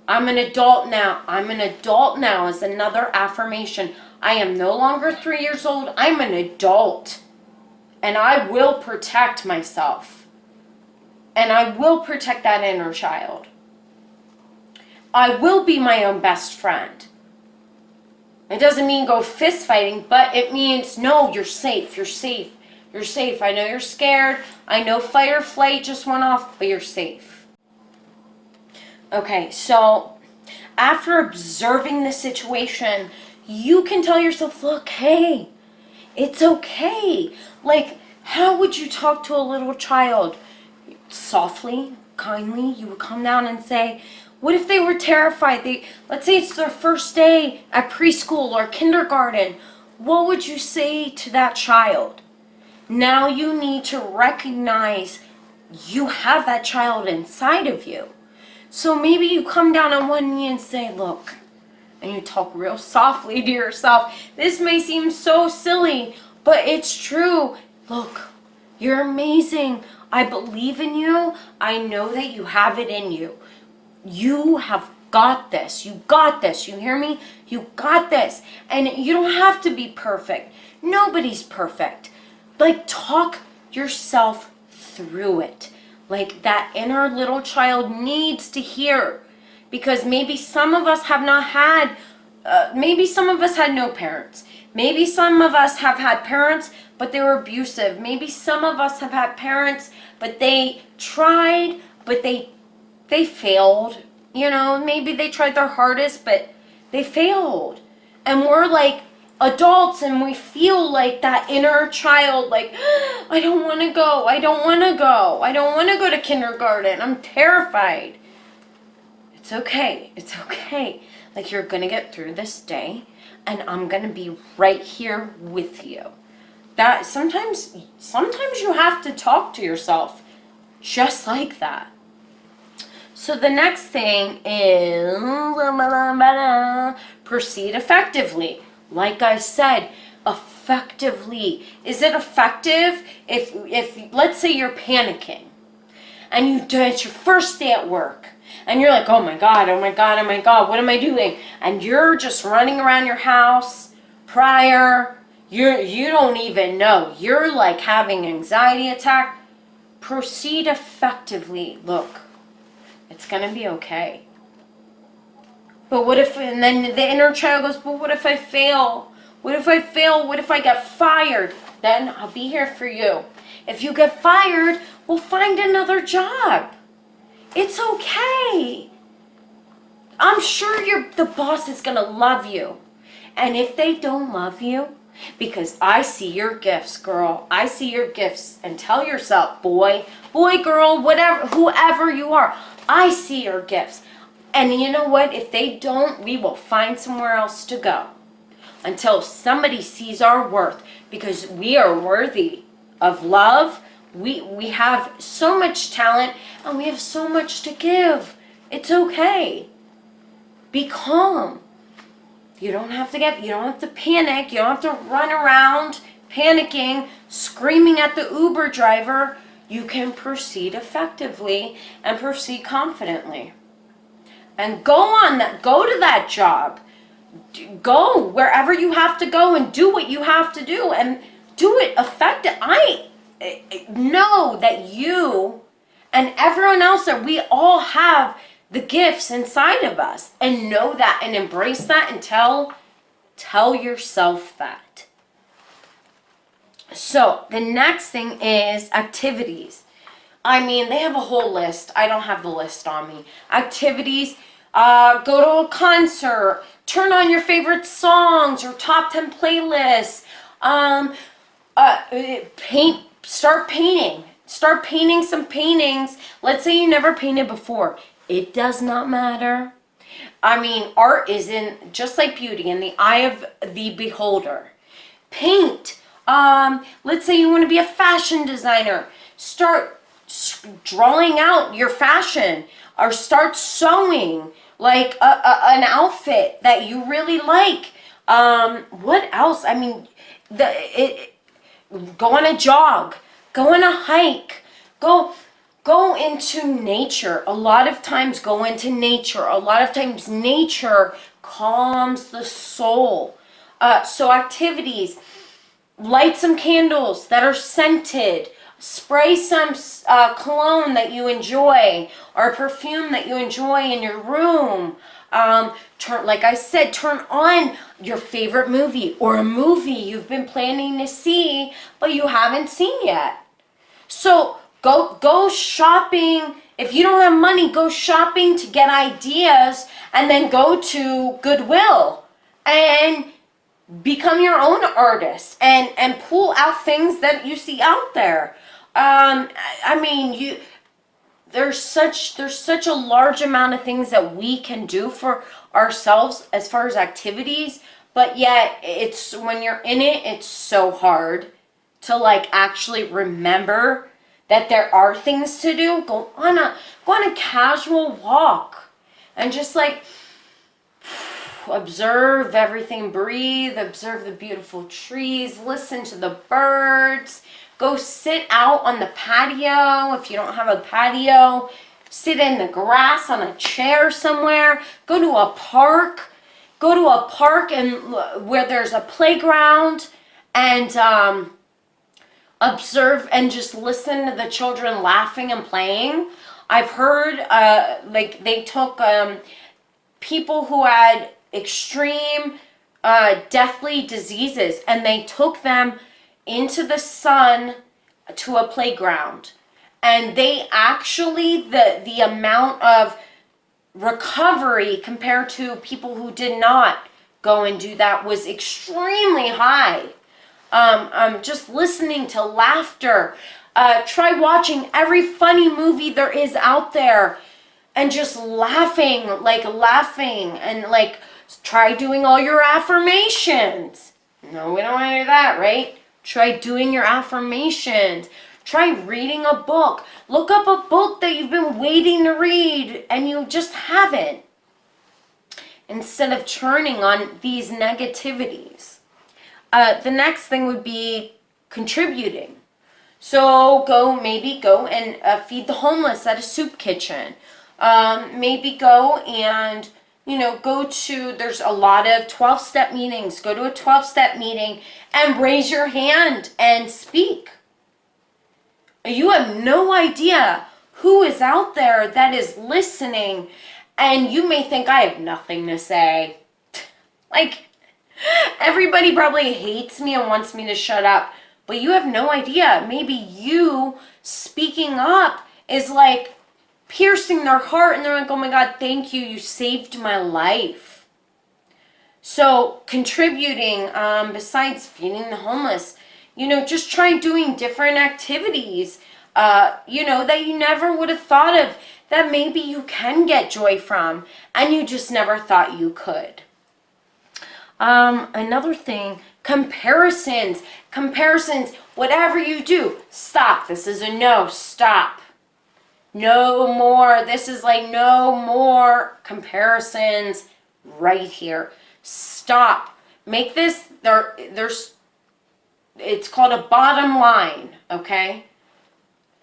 S1: I'm an adult now is another affirmation. I am no longer 3 years old. I'm an adult. And I will protect myself. And I will protect that inner child. I will be my own best friend. It doesn't mean go fist fighting, but it means, no, you're safe. I know you're scared. I know fight or flight just went off, but you're safe. Okay, so after observing the situation, you can tell yourself, look, hey, it's okay. Like, how would you talk to a little child? Softly, kindly, you would come down and say, what if they were terrified? Let's say it's their first day at preschool or kindergarten. What would you say to that child? Now you need to recognize you have that child inside of you. So maybe you come down on one knee and say, look, and you talk real softly to yourself. This may seem so silly, but it's true. Look, you're amazing. I believe in you. I know that you have it in you. You have got this. You got this. You hear me? You got this. And you don't have to be perfect. Nobody's perfect. Like, talk yourself through it. Like, that inner little child needs to hear. Because maybe some of us have not had, maybe some of us had no parents. Maybe some of us have had parents, but they were abusive. Maybe some of us have had parents, but they tried, but they failed. You know, maybe they tried their hardest, but they failed. And we're like adults, and we feel like that inner child, like, I don't want to go. I don't want to go to kindergarten. I'm terrified. It's okay. Like, you're going to get through this day, and I'm going to be right here with you. That sometimes you have to talk to yourself just like that. So the next thing is proceed effectively. Like I said, effectively. Is it effective if let's say you're panicking and it's your first day at work And you're like, oh my God, oh my God, oh my God, what am I doing? And you're just running around your house prior. You don't even know. You're like having anxiety attack. Proceed effectively. Look, it's going to be okay. But what if, and then the inner child goes, but what if I fail? What if I fail? What if I get fired? Then I'll be here for you. If you get fired, we'll find another job. It's okay. I'm sure the boss is going to love you. And if they don't love you, because I see your gifts, girl. I see your gifts. And tell yourself, boy, girl, whatever, whoever you are, I see your gifts. And you know what? If they don't, we will find somewhere else to go until somebody sees our worth, because we are worthy of love. We have so much talent and we have so much to give. It's okay. Be calm. You don't have to panic. You don't have to run around panicking, screaming at the Uber driver. You can proceed effectively and proceed confidently. And go to that job. Go wherever you have to go and do what you have to do and do it effective. I know that you and everyone else, that we all have the gifts inside of us, and know that and embrace that and tell yourself that. So the next thing is activities. I mean, they have a whole list. I don't have the list on me. Activities, go to a concert, turn on your favorite songs or top 10 playlists, start painting. Start painting some paintings. Let's say you never painted before. It does not matter. I mean, art is just like beauty, in the eye of the beholder. Paint. Let's say you want to be a fashion designer. Start drawing out your fashion, or start sewing like an outfit that you really like. What else? I mean, go on a jog, go on a hike, go into nature. A lot of times go into nature. A lot of times nature calms the soul. So activities, light some candles that are scented, spray some cologne that you enjoy or perfume that you enjoy in your room. Like I said, turn on your favorite movie or a movie you've been planning to see but you haven't seen yet. So go shopping. If you don't have money, go shopping to get ideas, and then go to Goodwill and become your own artist and pull out things that you see out there. I mean, there's such a large amount of things that we can do for ourselves as far as activities, but yet it's, when you're in it, it's so hard to like actually remember that there are things to do. Go on a casual walk and just like observe everything, breathe, observe the beautiful trees, listen to the birds. Go sit out on the patio. If you don't have a patio, sit in the grass on a chair somewhere. Go to a park. Go to a park and where there's a playground, and observe and just listen to the children laughing and playing. I've heard like they took people who had extreme deathly diseases, and they took them into the sun to a playground, and they actually, the amount of recovery compared to people who did not go and do that was extremely high. Just listening to laughter. Try watching every funny movie there is out there and just laughing, and like try doing all your affirmations. No, we don't want to do that, right? Try doing your affirmations. Try reading a book. Look up a book that you've been waiting to read and you just haven't, instead of turning on these negativities. The next thing would be contributing. So go and feed the homeless at a soup kitchen. Maybe go and, there's a lot of 12-step meetings. Go to a 12-step meeting and raise your hand and speak. You have no idea who is out there that is listening, and you may think, I have nothing to say. Like, everybody probably hates me and wants me to shut up, but you have no idea. Maybe you speaking up is like piercing their heart, and they're like, oh my God, thank you. You saved my life. So contributing, besides feeding the homeless, just try doing different activities, that you never would have thought of, that maybe you can get joy from, and you just never thought you could. Another thing, comparisons, whatever you do, stop. This is a no, stop. No more. This is like no more comparisons right here. Stop. Make this, it's called a bottom line, okay?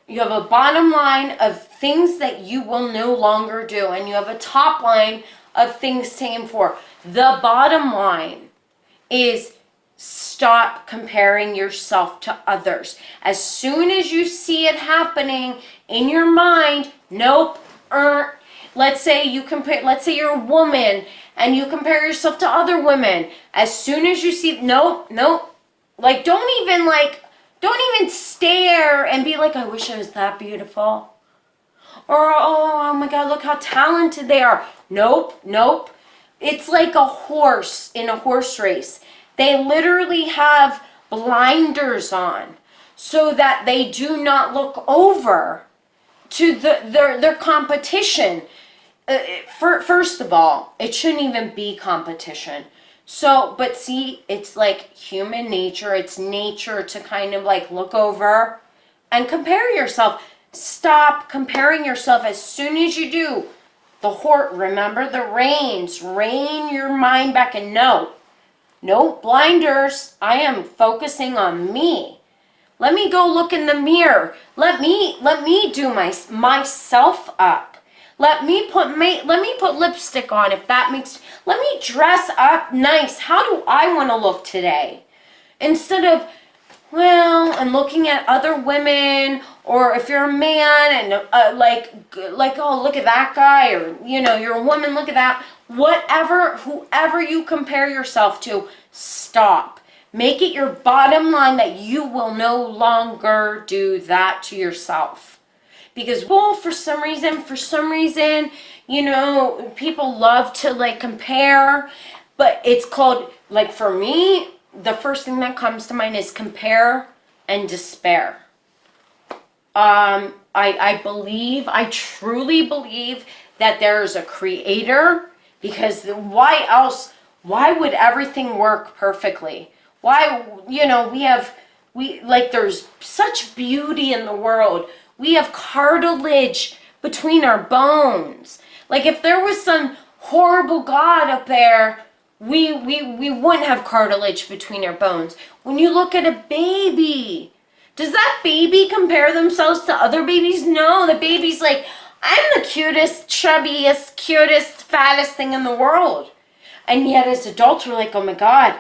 S1: You have a bottom line of things that you will no longer do, and you have a top line of things to aim for. The bottom line is stop comparing yourself to others. As soon as you see it happening in your mind, nope, let's say you're a woman and you compare yourself to other women. As soon as you see, nope, like don't even stare and be like, I wish I was that beautiful. Or, oh my God, look how talented they are. Nope. It's like a horse in a horse race. They literally have blinders on so that they do not look over to their competition. First of all, it shouldn't even be competition. So, but see, it's like human nature. It's nature to kind of like look over and compare yourself. Stop comparing yourself. As soon as you do, remember the reins. Rein your mind back, and no blinders. I am focusing on me. Let me go look in the mirror. Let me do myself up. Let me put lipstick on, if that makes. Let me dress up nice. How do I want to look today? Instead of, and looking at other women, or if you're a man and like oh, look at that guy, or you're a woman, look at that. Whoever you compare yourself to, stop. Make it your bottom line that you will no longer do that to yourself. Because for some reason, people love to like compare, but it's called, like for me, the first thing that comes to mind is compare and despair. I truly believe that there's a creator, because why would everything work perfectly? Why, there's such beauty in the world. We have cartilage between our bones. Like if there was some horrible God up there, we wouldn't have cartilage between our bones. When you look at a baby, does that baby compare themselves to other babies? No, the baby's like, I'm the cutest, chubbiest, cutest, fattest thing in the world. And yet as adults, we're like, oh my God,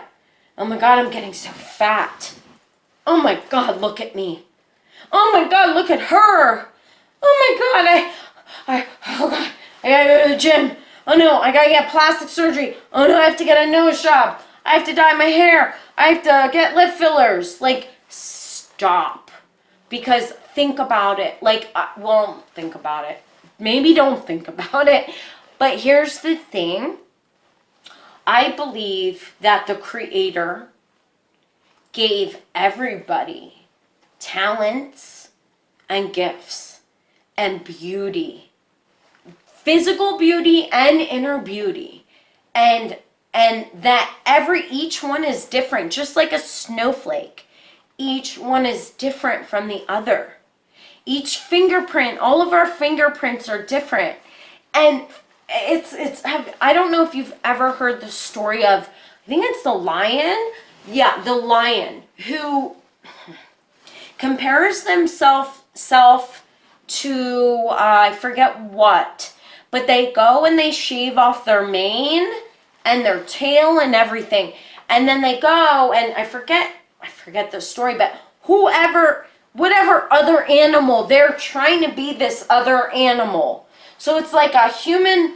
S1: I'm getting so fat. Oh my God, look at me. Oh my God, look at her. Oh my God, I gotta go to the gym. Oh no, I gotta get plastic surgery. Oh no, I have to get a nose job. I have to dye my hair. I have to get lip fillers. Like, stop. Because think about it. Think about it. Maybe don't think about it. But here's the thing. I believe that the Creator gave everybody talents and gifts and beauty, physical beauty and inner beauty, and that each one is different, just like a snowflake. Each one is different from the other. Each fingerprint, all of our fingerprints are different. And I don't know if you've ever heard the story of, I think it's the lion. Yeah, the lion who compares themselves to, I forget what, but they go and they shave off their mane and their tail and everything. And then they go and I forget the story, but whatever other animal, they're trying to be this other animal. So it's like a human.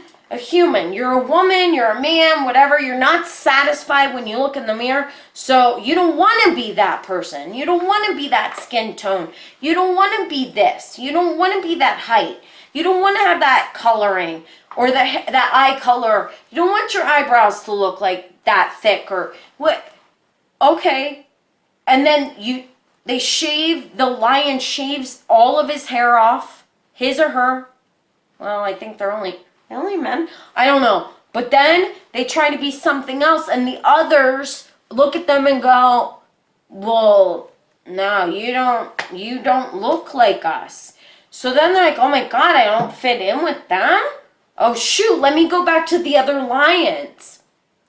S1: You're a woman, you're a man, whatever. You're not satisfied when you look in the mirror. So you don't want to be that person. You don't want to be that skin tone. You don't want to be this. You don't want to be that height. You don't want to have that coloring or that eye color. You don't want your eyebrows to look like that thick or what. Okay. And then the lion shaves all of his hair off, his or her. Well, I think they're only men? I don't know. But then they try to be something else and the others look at them and go, well, no, you don't look like us. So then they're like, oh my God, I don't fit in with them? Oh shoot, let me go back to the other lions.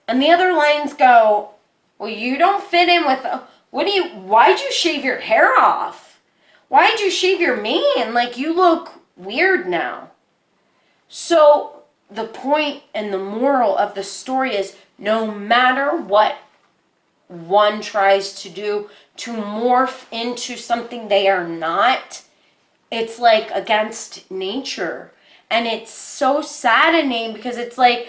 S1: And the other lions go, well, you don't fit in with, why'd you shave your hair off? Why'd you shave your mane? Like, you look weird now. So the point and the moral of the story is no matter what one tries to do to morph into something they are not, it's like against nature. And it's so saddening because it's like,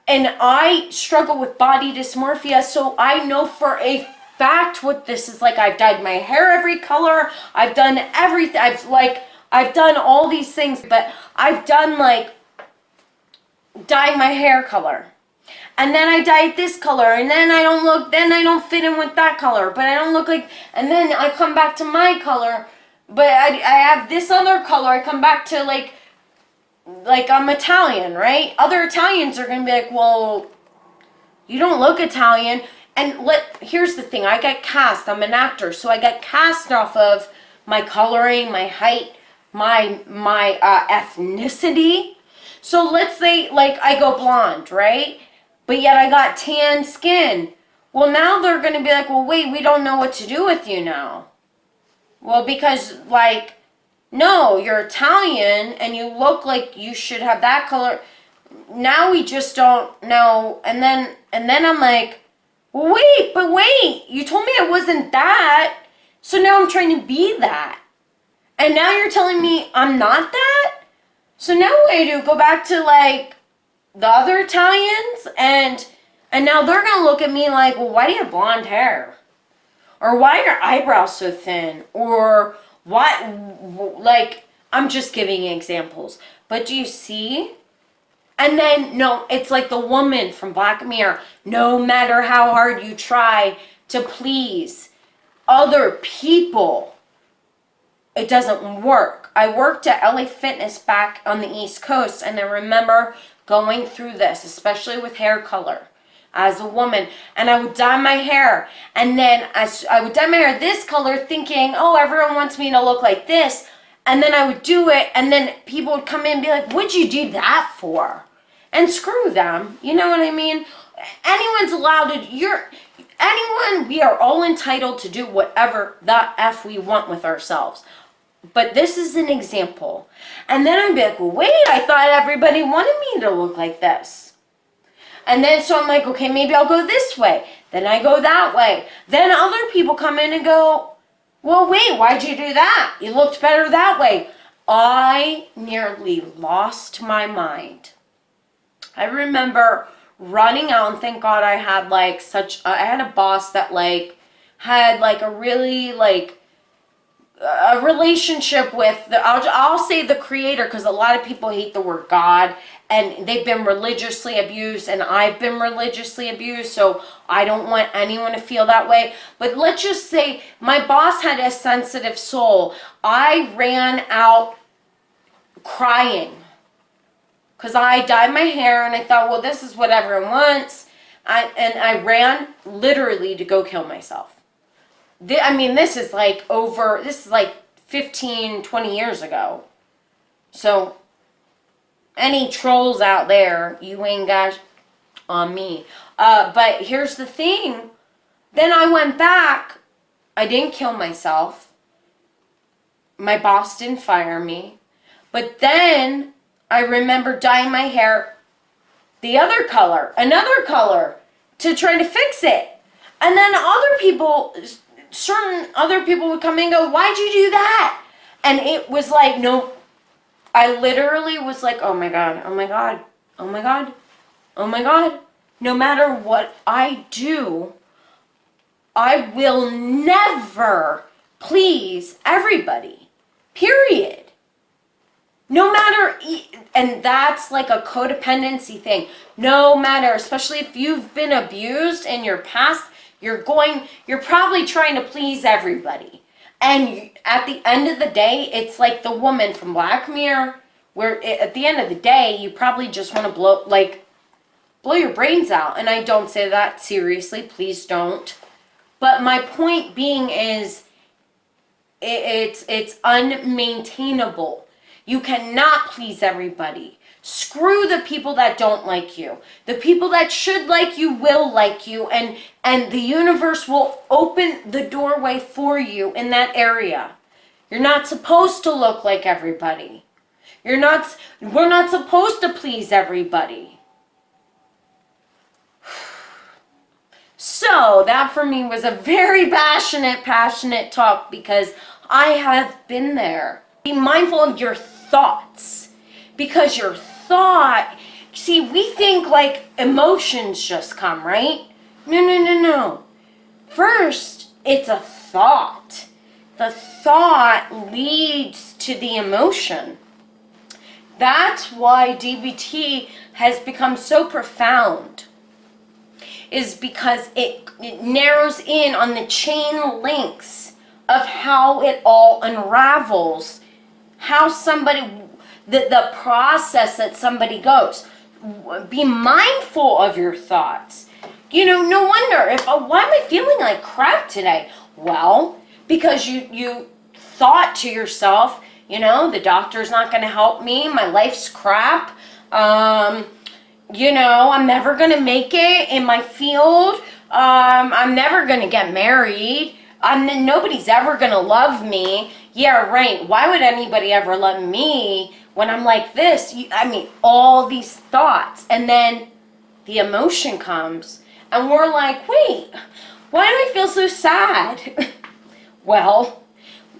S1: and I struggle with body dysmorphia, so I know for a fact what this is like. I've dyed my hair every color. I've done everything. I've done all these things, but I've done like dye my hair color. And then I dye it this color, and then I don't fit in with that color, but I don't look like, and then I come back to my color, but I have this other color. I come back to like I'm Italian, right? Other Italians are going to be like, well, you don't look Italian. And here's the thing. I get cast. I'm an actor, so I get cast off of my coloring, my height, my ethnicity. So let's say like I go blonde, right? But yet I got tan skin. Well, now they're going to be like, well, wait, we don't know what to do with you now. Well, because like, no, you're Italian and you look like you should have that color. Now we just don't know. And then I'm like, well, wait, you told me I wasn't that. So now I'm trying to be that. And now you're telling me I'm not that? So now what do I do? Go back to like the other Italians and now they're going to look at me like, well, why do you have blonde hair? Or why are your eyebrows so thin? Or why, like, I'm just giving examples. But do you see? And then, no, it's like the woman from Black Mirror. No matter how hard you try to please other people, it doesn't work. I worked at LA Fitness back on the East Coast, and I remember going through this, especially with hair color as a woman. And I would dye my hair, and then I would dye my hair this color thinking, oh, everyone wants me to look like this. And then I would do it, and then people would come in and be like, what'd you do that for? And screw them. You know what I mean? Anyone's allowed to, we are all entitled to do whatever the F we want with ourselves. But this is an example. And then I'd be like, well, wait, I thought everybody wanted me to look like this. And then so I'm like, okay, maybe I'll go this way. Then I go that way. Then other people come in and go, well, wait, why'd you do that? You looked better that way. I nearly lost my mind. I remember running out, and thank God I had like I had a boss that like had like a really like a relationship with I'll say the creator, because a lot of people hate the word God, and they've been religiously abused, and I've been religiously abused, so I don't want anyone to feel that way. But let's just say my boss had a sensitive soul. I ran out crying because I dyed my hair and I thought, well, this is what everyone wants. And I ran literally to go kill myself. This is like 15, 20 years ago. So any trolls out there, you ain't got on me. But here's the thing. Then I went back. I didn't kill myself. My boss didn't fire me. But then I remember dyeing my hair the other color, another color, to try to fix it. And then certain other people would come in and go, why'd you do that? And it was like, no, I literally was like, oh my God, oh my God, oh my God, oh my God. No matter what I do, I will never please everybody, period. No matter, and that's like a codependency thing. No matter, especially if you've been abused in your past, you're probably trying to please everybody. And at the end of the day, it's like the woman from Black Mirror, where at the end of the day, you probably just want to blow your brains out. And I don't say that seriously, please don't. But my point being is, it's unmaintainable. You cannot please everybody. Screw the people that don't like you. The people that should like you will like you, and the universe will open the doorway for you in that area. You're not supposed to look like everybody. We're not supposed to please everybody. So that for me was a very passionate talk, because I have been there. Be mindful of your thoughts, because your thought, see, we think like emotions just come, right? No. First, it's a thought. The thought leads to the emotion. That's why DBT has become so profound, is because it narrows in on the chain links of how it all unravels, how somebody, the process that somebody goes. Be mindful of your thoughts. No wonder why am I feeling like crap today? Well, because you thought to yourself, the doctor's not going to help me, my life's crap, I'm never going to make it in my field, I'm never going to get married, nobody's ever going to love me. Yeah, right. Why would anybody ever love me when I'm like this? All these thoughts. And then the emotion comes, and we're like, wait, why do I feel so sad? Well,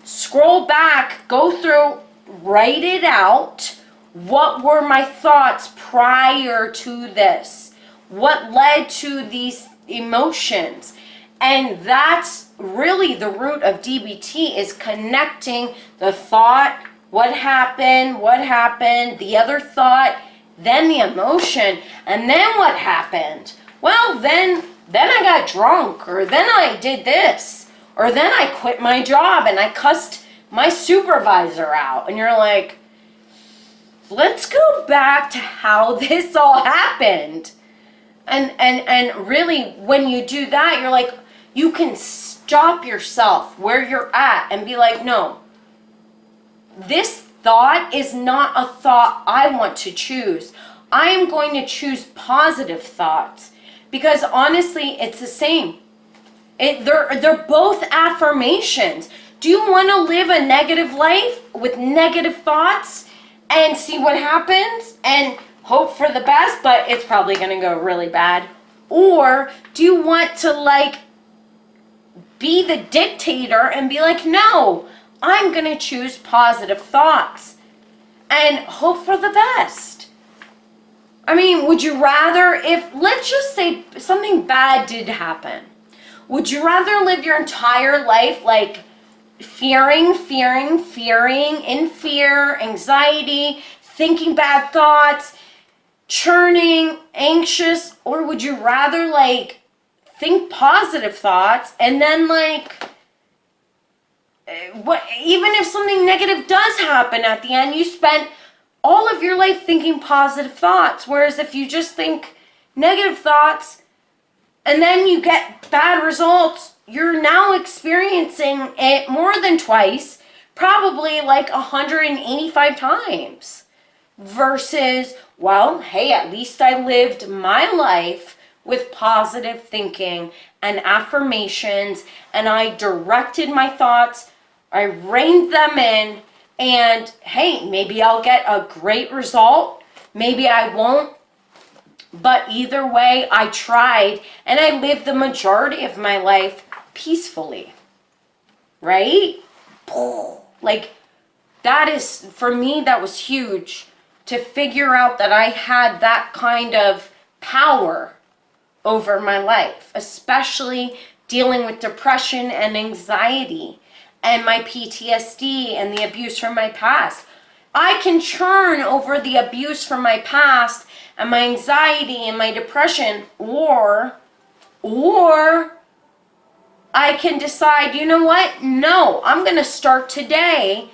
S1: scroll back, go through, write it out. What were my thoughts prior to this? What led to these emotions? And that's really the root of DBT, is connecting the thought, what happened, the other thought, then the emotion, and then what happened? Well, then I got drunk, or then I did this, or then I quit my job and I cussed my supervisor out. And you're like, let's go back to how this all happened. And really, when you do that, you're like, you can stop yourself where you're at and be like, no, this thought is not a thought I want to choose. I am going to choose positive thoughts, because honestly, it's the same. They're both affirmations. Do you want to live a negative life with negative thoughts and see what happens and hope for the best, but it's probably going to go really bad? Or do you want to be the dictator and be like, no, I'm going to choose positive thoughts and hope for the best? Would you rather, let's just say something bad did happen, would you rather live your entire life fearing, in fear, anxiety, thinking bad thoughts, churning, anxious, or would you rather think positive thoughts and then even if something negative does happen at the end, you spent all of your life thinking positive thoughts? Whereas if you just think negative thoughts and then you get bad results, you're now experiencing it more than twice, probably 185 times. Versus, well, hey, at least I lived my life with positive thinking and affirmations, and I directed my thoughts, I reined them in, And hey, maybe I'll get a great result. Maybe I won't. But either way, I tried and I lived the majority of my life peacefully. Right? Like, that is, for me, that was huge to figure out that I had that kind of power over my life, especially dealing with depression and anxiety and my PTSD and the abuse from my past. I can churn over the abuse from my past and my anxiety and my depression, or I can decide, you know what? No, I'm going to start today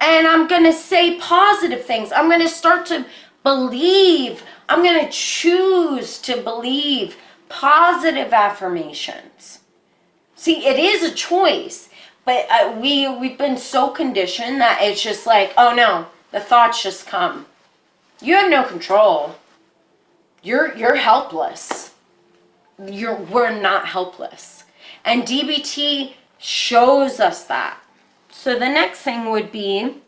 S1: and I'm going to say positive things. I'm going to start to believe. I'm going to choose to believe positive affirmations. See, it is a choice, but we've been so conditioned that it's just like, oh no, the thoughts just come. You have no control. You're helpless. We're not helpless. And DBT shows us that. So the next thing would be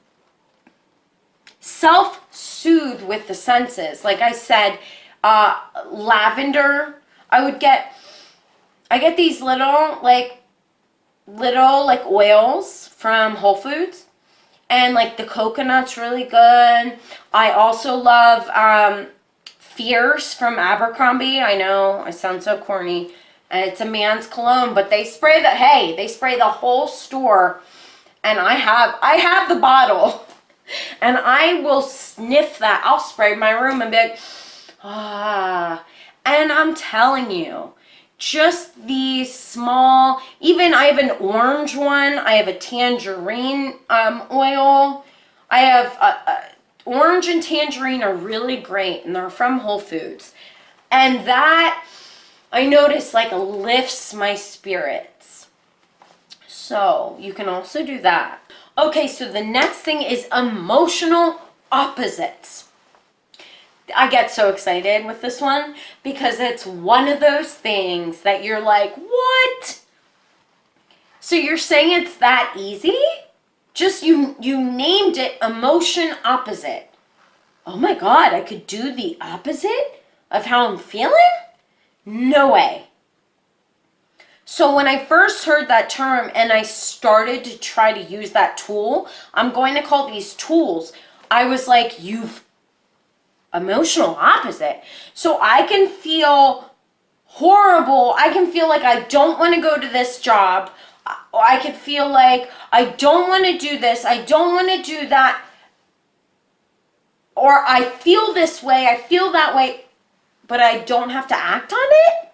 S1: self-soothe with the senses. Like I said, lavender, I get these little oils from Whole Foods. And like the coconut's really good. I also love Fierce from Abercrombie. I know I sound so corny. And it's a man's cologne, but they spray the whole store. And I have the bottle. And I will sniff that. I'll spray my room and be like, ah. And I'm telling you, just these small, even I have an orange one. I have a tangerine oil. I have orange and tangerine are really great, and they're from Whole Foods. And that, I notice, like, lifts my spirits. So you can also do that. Okay, so the next thing is emotional opposites. I get so excited with this one because it's one of those things that you're like, what? So you're saying it's that easy? Just you named it emotion opposite. Oh my God, I could do the opposite of how I'm feeling? No way. So when I first heard that term and I started to try to use that tool, I'm going to call these tools, I was like, emotional opposite. So I can feel horrible. I can feel like I don't want to go to this job. I could feel like I don't want to do this. I don't want to do that. Or I feel this way. I feel that way. But I don't have to act on it.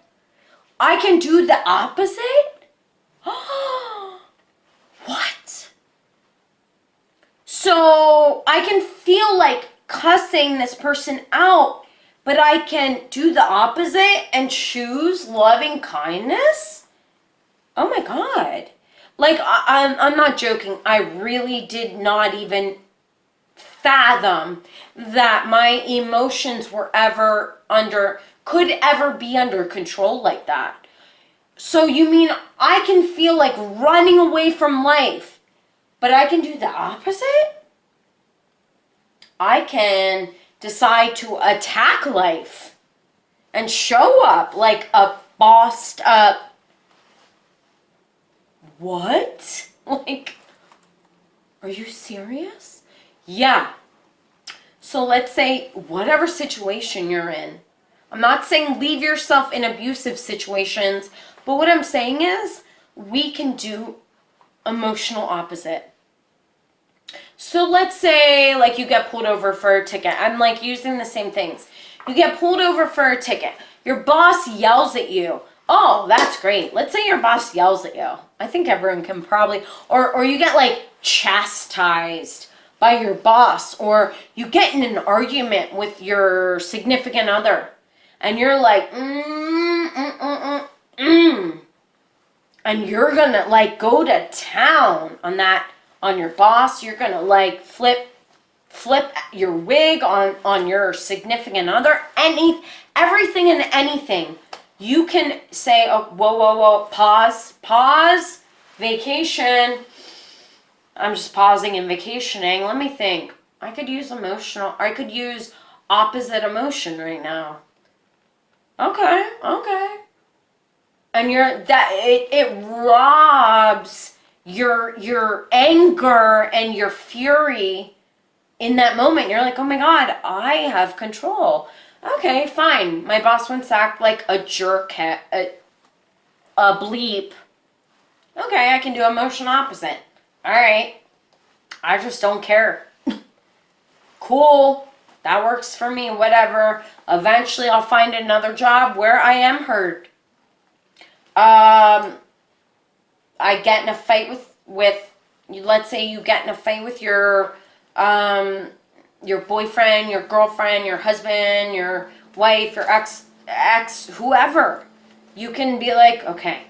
S1: I can do the opposite. What? So I can feel like cussing this person out, but I can do the opposite and choose loving kindness? Oh my God. Like, I'm not joking. I really did not even fathom that my emotions could ever be under control like that. So you mean I can feel like running away from life, but I can do the opposite? I can decide to attack life and show up like a bossed up. What? Like, are you serious? Yeah. So let's say whatever situation you're in. I'm not saying leave yourself in abusive situations, but what I'm saying is we can do emotional opposite. So let's say like you get pulled over for a ticket. I'm like using the same things. You get pulled over for a ticket. Your boss yells at you. Oh, that's great. Let's say your boss yells at you. I think everyone can probably, or you get like chastised by your boss, or you get in an argument with your significant other and you're like, and you're gonna like go to town on your boss. You're gonna like flip your wig on your significant other, everything and anything. You can say, oh, whoa, pause, vacation. I'm just pausing and vacationing. Let me think. I could use opposite emotion right now. Okay. And it robs your anger and your fury in that moment. You're like, oh my God, I have control. Okay, fine. My boss wants to act like a jerk, a bleep. Okay, I can do emotion opposite. All right. I just don't care. Cool. That works for me. Whatever. Eventually, I'll find another job where I am heard. I get in a fight with let's say you get in a fight with your boyfriend, your girlfriend, your husband, your wife, your ex, whoever. You can be like, okay,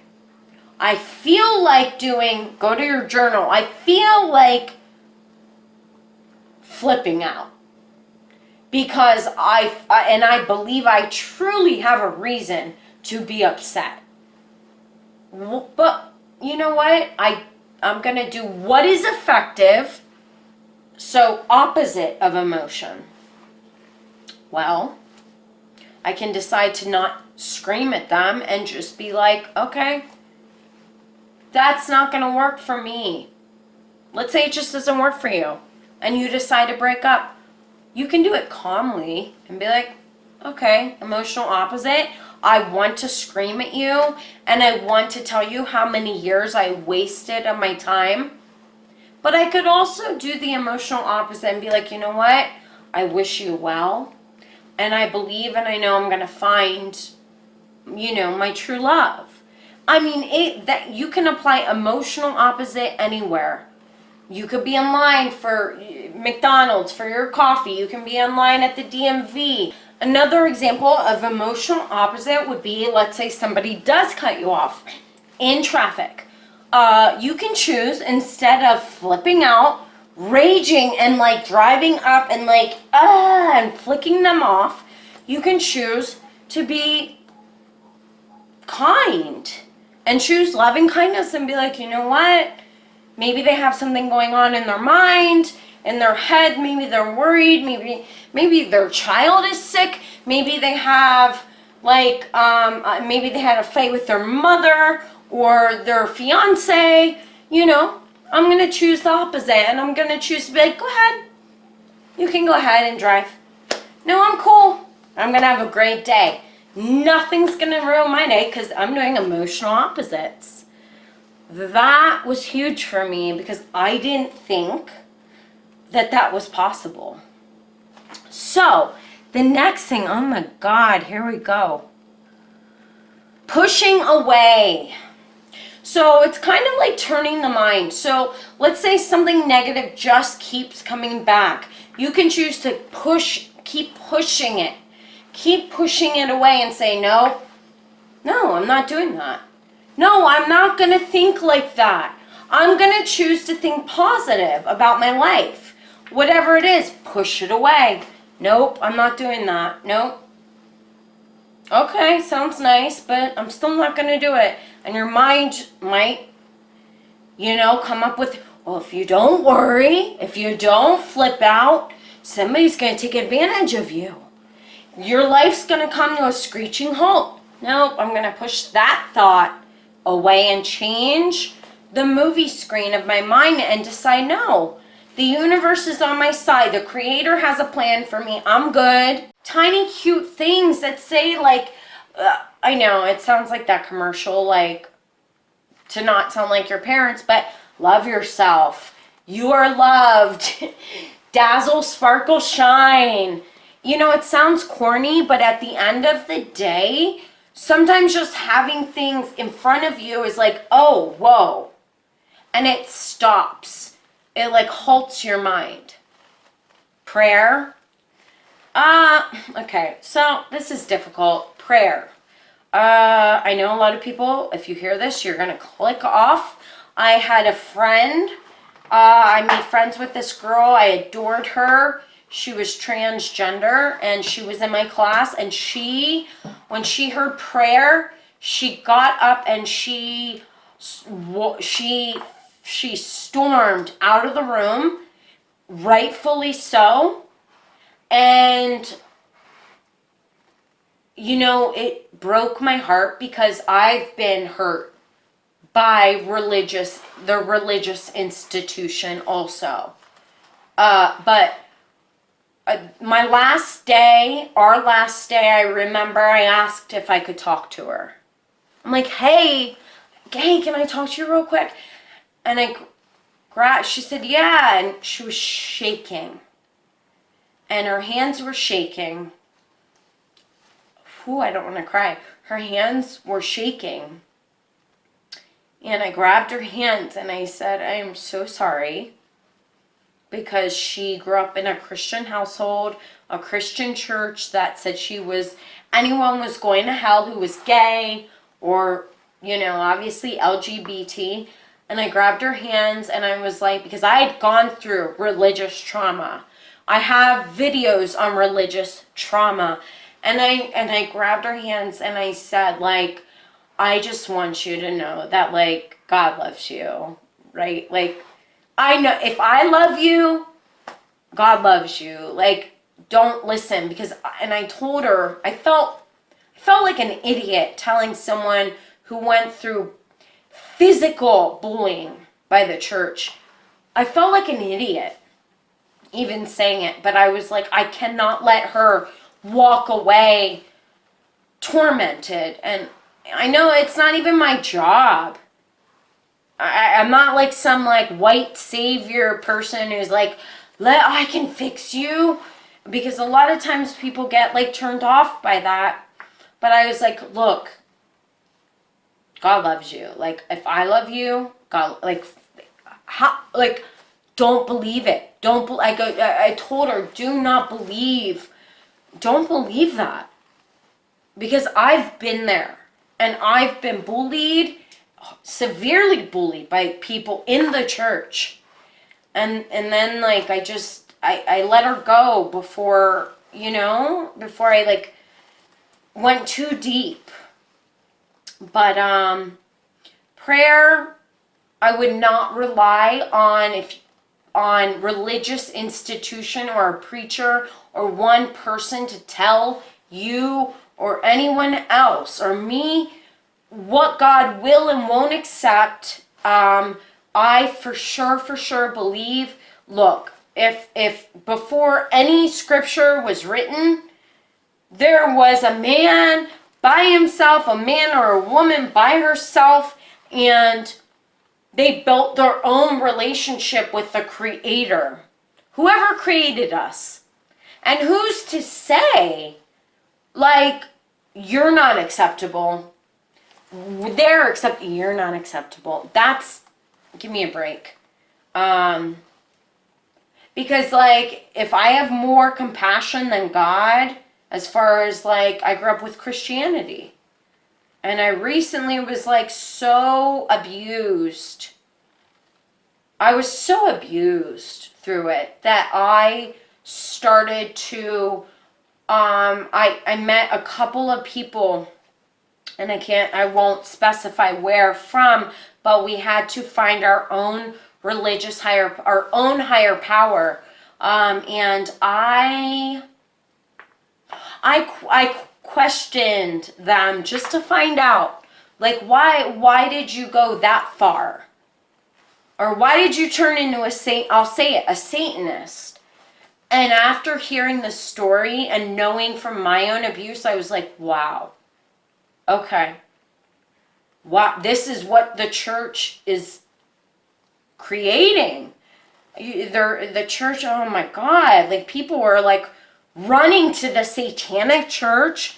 S1: I feel like go to your journal. I feel like flipping out because I believe I truly have a reason to be upset. But you know what? I'm going to do what is effective. So opposite of emotion. Well, I can decide to not scream at them and just be like, okay, that's not going to work for me. Let's say it just doesn't work for you and you decide to break up. You can do it calmly and be like, okay, emotional opposite. I want to scream at you and I want to tell you how many years I wasted of my time. But I could also do the emotional opposite and be like, you know what? I wish you well. And I believe and I know I'm going to find, my true love. I mean, that you can apply emotional opposite anywhere. You could be in line for McDonald's for your coffee. You can be in line at the DMV. Another example of emotional opposite would be, let's say somebody does cut you off in traffic. You can choose, instead of flipping out, raging and like driving up and like, and flicking them off, you can choose to be kind and choose loving kindness and be like, you know what? Maybe they have something going on in their mind, in their head. Maybe they're worried. Maybe their child is sick. Maybe they have maybe they had a fight with their mother or their fiance. I'm going to choose the opposite and I'm going to choose to be like, go ahead. You can go ahead and drive. No, I'm cool. I'm going to have a great day. Nothing's going to ruin my day because I'm doing emotional opposites. That was huge for me because I didn't think that was possible. So, the next thing, oh my God, here we go. Pushing away. So, it's kind of like turning the mind. So, let's say something negative just keeps coming back. You can choose to keep pushing it. Keep pushing it away and say, no, I'm not doing that. No, I'm not going to think like that. I'm going to choose to think positive about my life. Whatever it is, push it away. Nope, I'm not doing that. Nope. Okay, sounds nice, but I'm still not going to do it. And your mind might, come up with, well, if you don't worry, if you don't flip out, somebody's going to take advantage of you. Your life's going to come to a screeching halt. Nope, I'm going to push that thought away and change the movie screen of my mind and decide, no, the universe is on my side. The creator has a plan for me. I'm good. Tiny cute things that say I know it sounds like that commercial, to not sound like your parents, but love yourself. You are loved. Dazzle, sparkle, shine. It sounds corny, but at the end of the day, sometimes just having things in front of you is like, oh, whoa. And it stops. It halts your mind. Prayer. Okay, so this is difficult. Prayer. I know a lot of people, if you hear this, you're going to click off. I had a friend. I made friends with this girl. I adored her. She was transgender and she was in my class, and when she heard prayer, she got up and she she stormed out of the room, rightfully so. And, you know, it broke my heart because I've been hurt by the religious institution also. But our last day, I remember I asked if I could talk to her. I'm like, hey, can I talk to you real quick? And she said, yeah, and she was shaking. And her hands were shaking. Ooh, I don't want to cry. Her hands were shaking. And I grabbed her hands and I said, I am so sorry. Because she grew up in a Christian household, a Christian church that said anyone was going to hell who was gay or, you know, obviously LGBT. And I grabbed her hands and I was like, because I had gone through religious trauma. I have videos on religious trauma. And I grabbed her hands and I said, like, I just want you to know that, like, God loves you, right? Like, I know if I love you, God loves you. Like, don't listen and I told her, I felt like an idiot telling someone who went through physical bullying by the church. I felt like an idiot even saying it, but I was like, I cannot let her walk away tormented. And I know it's not even my job. I'm not like some like white savior person who's like, I can fix you. Because a lot of times people get like turned off by that. But I was like, look, God loves you. Like, if I love you, God, like, don't believe it. I told her, don't believe that. Because I've been there. And I've been bullied, severely bullied by people in the church. And then, like, I let her go before I, like, went too deep. But, prayer, I would not rely on religious institution or a preacher or one person to tell you or anyone else or me what God will and won't accept. I for sure believe, look, if before any scripture was written, there was a man by himself, a man or a woman by herself, and they built their own relationship with the Creator, whoever created us. And who's to say, like, you're not acceptable? You're not acceptable. Give me a break. Because, like, if I have more compassion than God, as far as, like, I grew up with Christianity. And I recently was, like, so abused. I was so abused through it that I started to, I met a couple of people, and I won't specify where from, but we had to find our own our own higher power. And I questioned them just to find out, like, why did you go that far? Or why did you turn into a Satanist? And after hearing the story and knowing from my own abuse, I was like, wow. Okay. Wow, this is what the church is creating. The church, oh my God, like, people were like running to the satanic church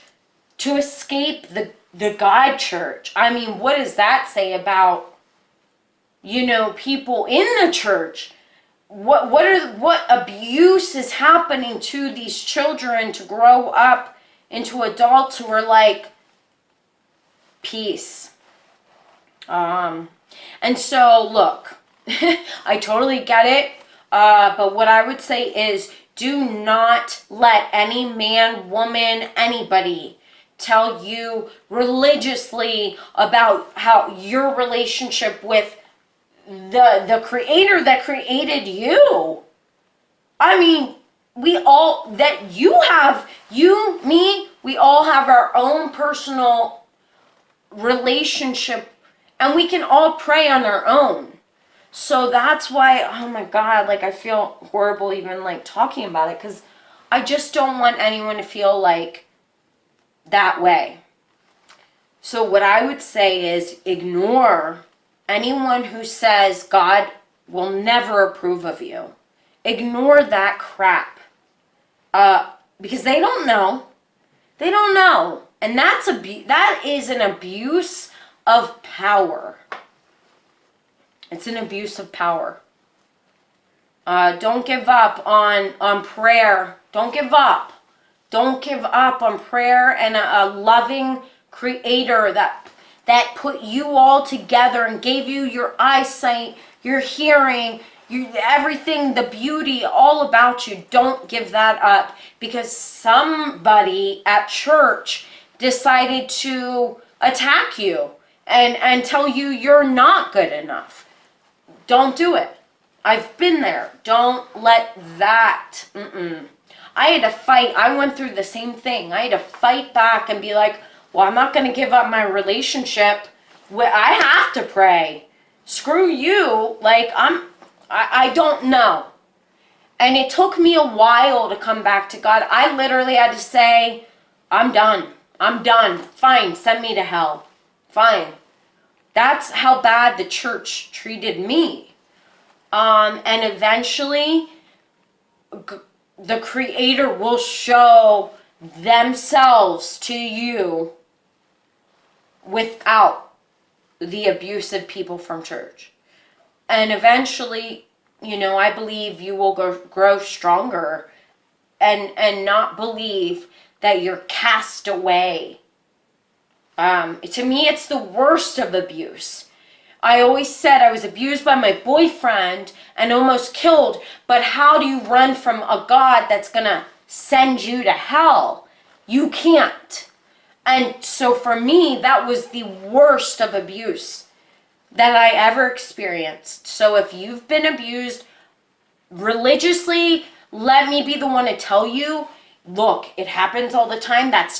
S1: to escape the God church. I mean, what does that say about, people in the church? What abuse is happening to these children to grow up into adults who are like, peace. And so, look, I totally get it. But what I would say is, do not let any man, woman, anybody tell you religiously about how your relationship with the creator that created you. I mean, we all have our own personal relationship, and we can all pray on our own. So that's why, oh my God, like I feel horrible even like talking about it, because I just don't want anyone to feel like that way. So what I would say is ignore anyone who says God will never approve of you. Ignore that crap. Because they don't know. They don't know. And that is an abuse of power. It's an abuse of power. Don't give up on prayer. Don't give up. Don't give up on prayer and a loving creator that put you all together and gave you your eyesight, your hearing, everything, the beauty, all about you. Don't give that up because somebody at church decided to attack you and tell you you're not good enough. Don't do it. I've been there. Don't let that. I had to fight. I went through the same thing. I had to fight back and be like, well, I'm not going to give up my relationship. I have to pray. Screw you. Like, I don't know. And it took me a while to come back to God. I literally had to say, I'm done. I'm done. Fine. Send me to hell. Fine. That's how bad the church treated me. And eventually, the Creator will show themselves to you without the abusive people from church. And eventually, I believe you will grow stronger and not believe that you're cast away. To me, it's the worst of abuse. I always said I was abused by my boyfriend and almost killed, but how do you run from a God that's going to send you to hell? You can't. And so for me, that was the worst of abuse that I ever experienced. So if you've been abused religiously, let me be the one to tell you, look, it happens all the time. It's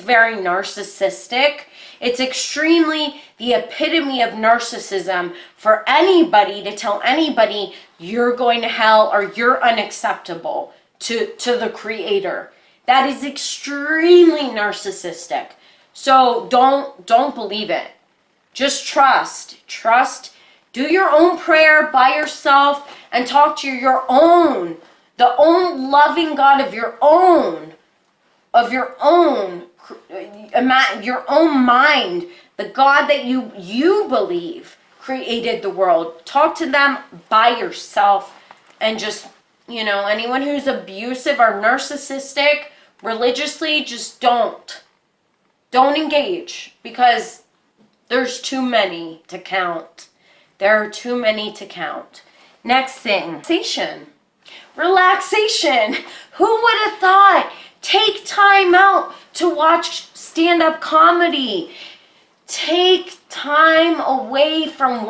S1: very narcissistic. It's extremely the epitome of narcissism for anybody to tell anybody you're going to hell or you're unacceptable to the Creator. That is extremely narcissistic. So don't believe it. Just trust. Do your own prayer by yourself and talk to the own loving God of your own mind, the God that you believe created the world. Talk to them by yourself and just, anyone who's abusive or narcissistic religiously, just don't engage because there's too many to count. There are too many to count. Next thing, relaxation. Who would have thought? Take time out to watch stand-up comedy. Take time away from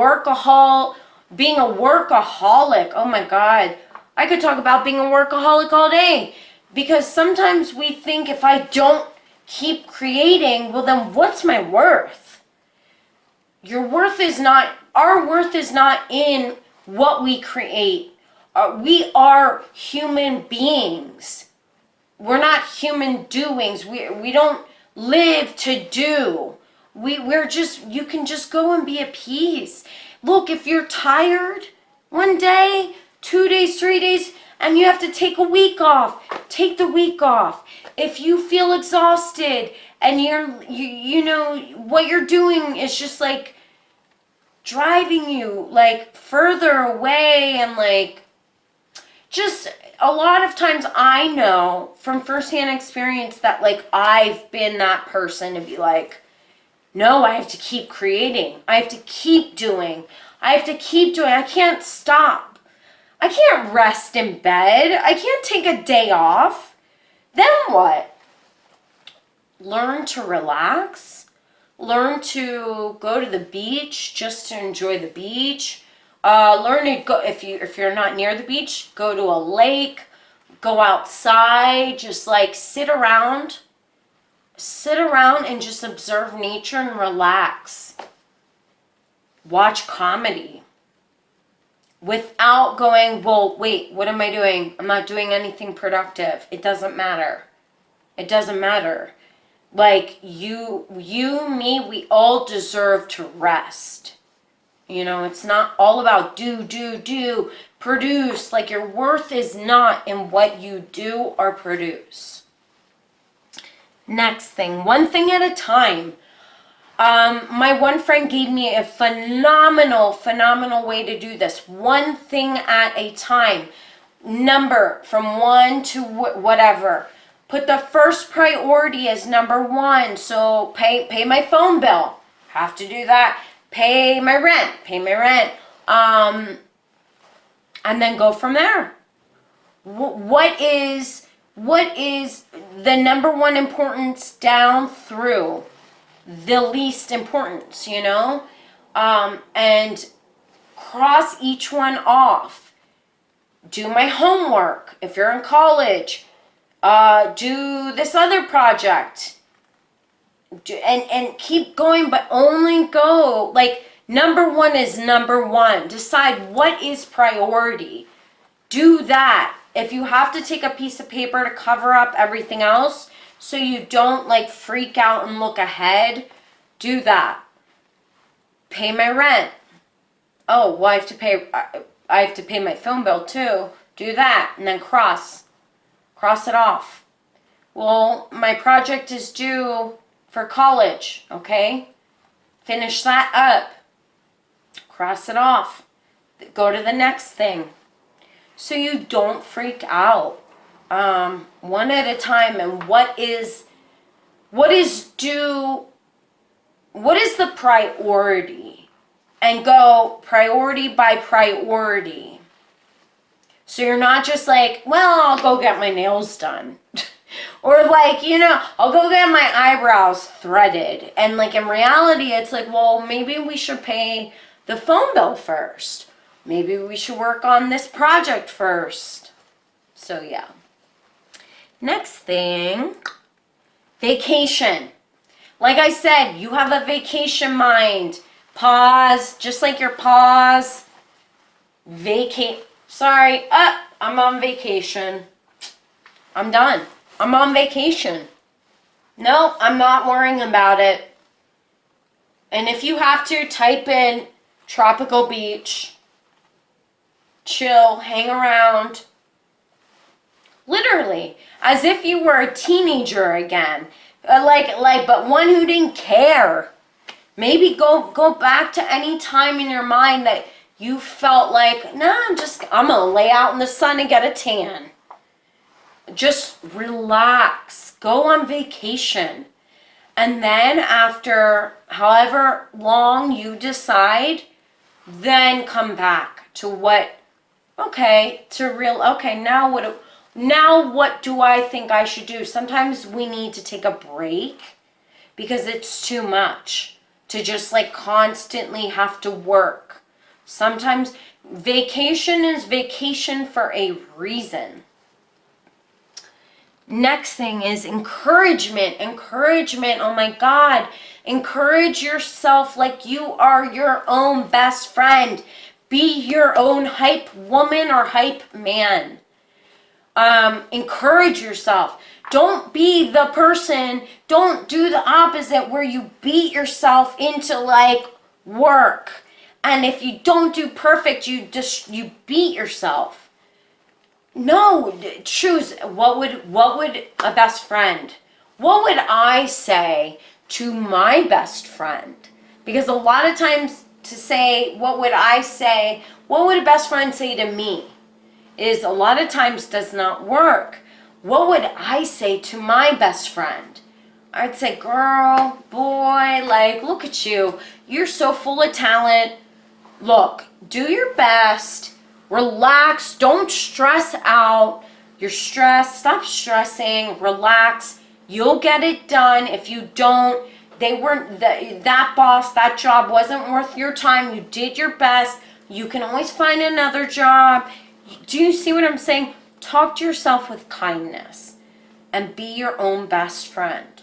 S1: being a workaholic. Oh my God. I could talk about being a workaholic all day. Because sometimes we think if I don't keep creating, well then what's my worth? Our worth is not in what we create. We are human beings. We're not human doings. We don't live to do. You can just go and be at peace. Look, if you're tired one day, 2 days, 3 days, and you have to take a week off, take the week off. If you feel exhausted and what you're doing is just like driving you like further away and like just a lot of times I know from firsthand experience that like I've been that person to be like, no, I have to keep creating. I have to keep doing. I can't stop. I can't rest in bed. I can't take a day off. Then what? Learn to relax. Learn to go to the beach just to enjoy the beach. Learn to go, if you're not near the beach, go to a lake, go outside, just like sit around and just observe nature and relax. Watch comedy without going, well, wait, what am I doing? I'm not doing anything productive. It doesn't matter. It doesn't matter. Like, you, me, we all deserve to rest. You know, it's not all about do, produce. Like, your worth is not in what you do or produce. Next thing, one thing at a time. My one friend gave me a phenomenal way to do this. One thing at a time. Number from 1 to whatever. Put the first priority as number 1. So pay my phone bill. Have to do that. Pay my rent. And then go from there. What is the number 1 importance down through the least importance, you know? And cross each one off. Do my homework if you're in college. Do this other project. And keep going, but only go, like, number 1 is number 1. Decide what is priority. Do that. If you have to take a piece of paper to cover up everything else so you don't, like, freak out and look ahead, do that. Pay my rent. Oh, well, I have to pay my phone bill too. Do that, and then cross it off. Well, my project is due for college, okay? Finish that up. Cross it off. Go to the next thing. So you don't freak out. One at a time. And what is the priority? And go priority by priority. So you're not just like, well, I'll go get my nails done. Or like, you know, I'll go get my eyebrows threaded. And like in reality, it's like, well, maybe we should pay the phone bill first. Maybe we should work on this project first. So yeah. Next thing, vacation. Like I said, you have a vacation mind. Pause, just like your pause. Sorry, I'm on vacation. I'm done. I'm on vacation. No, I'm not worrying about it. And if you have to, type in tropical beach. Chill, hang around. Literally, as if you were a teenager again. But one who didn't care. Maybe go back to any time in your mind that you felt like, nah, I'm gonna lay out in the sun and get a tan. Just relax. Go on vacation. And then after however long you decide, then come back to now what do I think I should do? Sometimes we need to take a break because it's too much to just like constantly have to work. Sometimes vacation is vacation for a reason. Next thing is encouragement. Encouragement, oh my God. Encourage yourself like you are your own best friend. Be your own hype woman or hype man. Encourage yourself. Don't be the person, don't do the opposite where you beat yourself into like work. And if you don't do perfect, you beat yourself. No, choose what would a best friend, what would I say to my best friend? Because a lot of times to say, what would I say, what would a best friend say to me, is a lot of times does not work. What would I say to my best friend? I'd say, girl, boy, like, look at you. You're so full of talent. Look, do your best. Relax. Don't stress out. You're stressed. Stop stressing. Relax. You'll get it done. If you don't, They weren't, that boss, that job wasn't worth your time. You did your best. You can always find another job. Do you see what I'm saying? Talk to yourself with kindness and be your own best friend.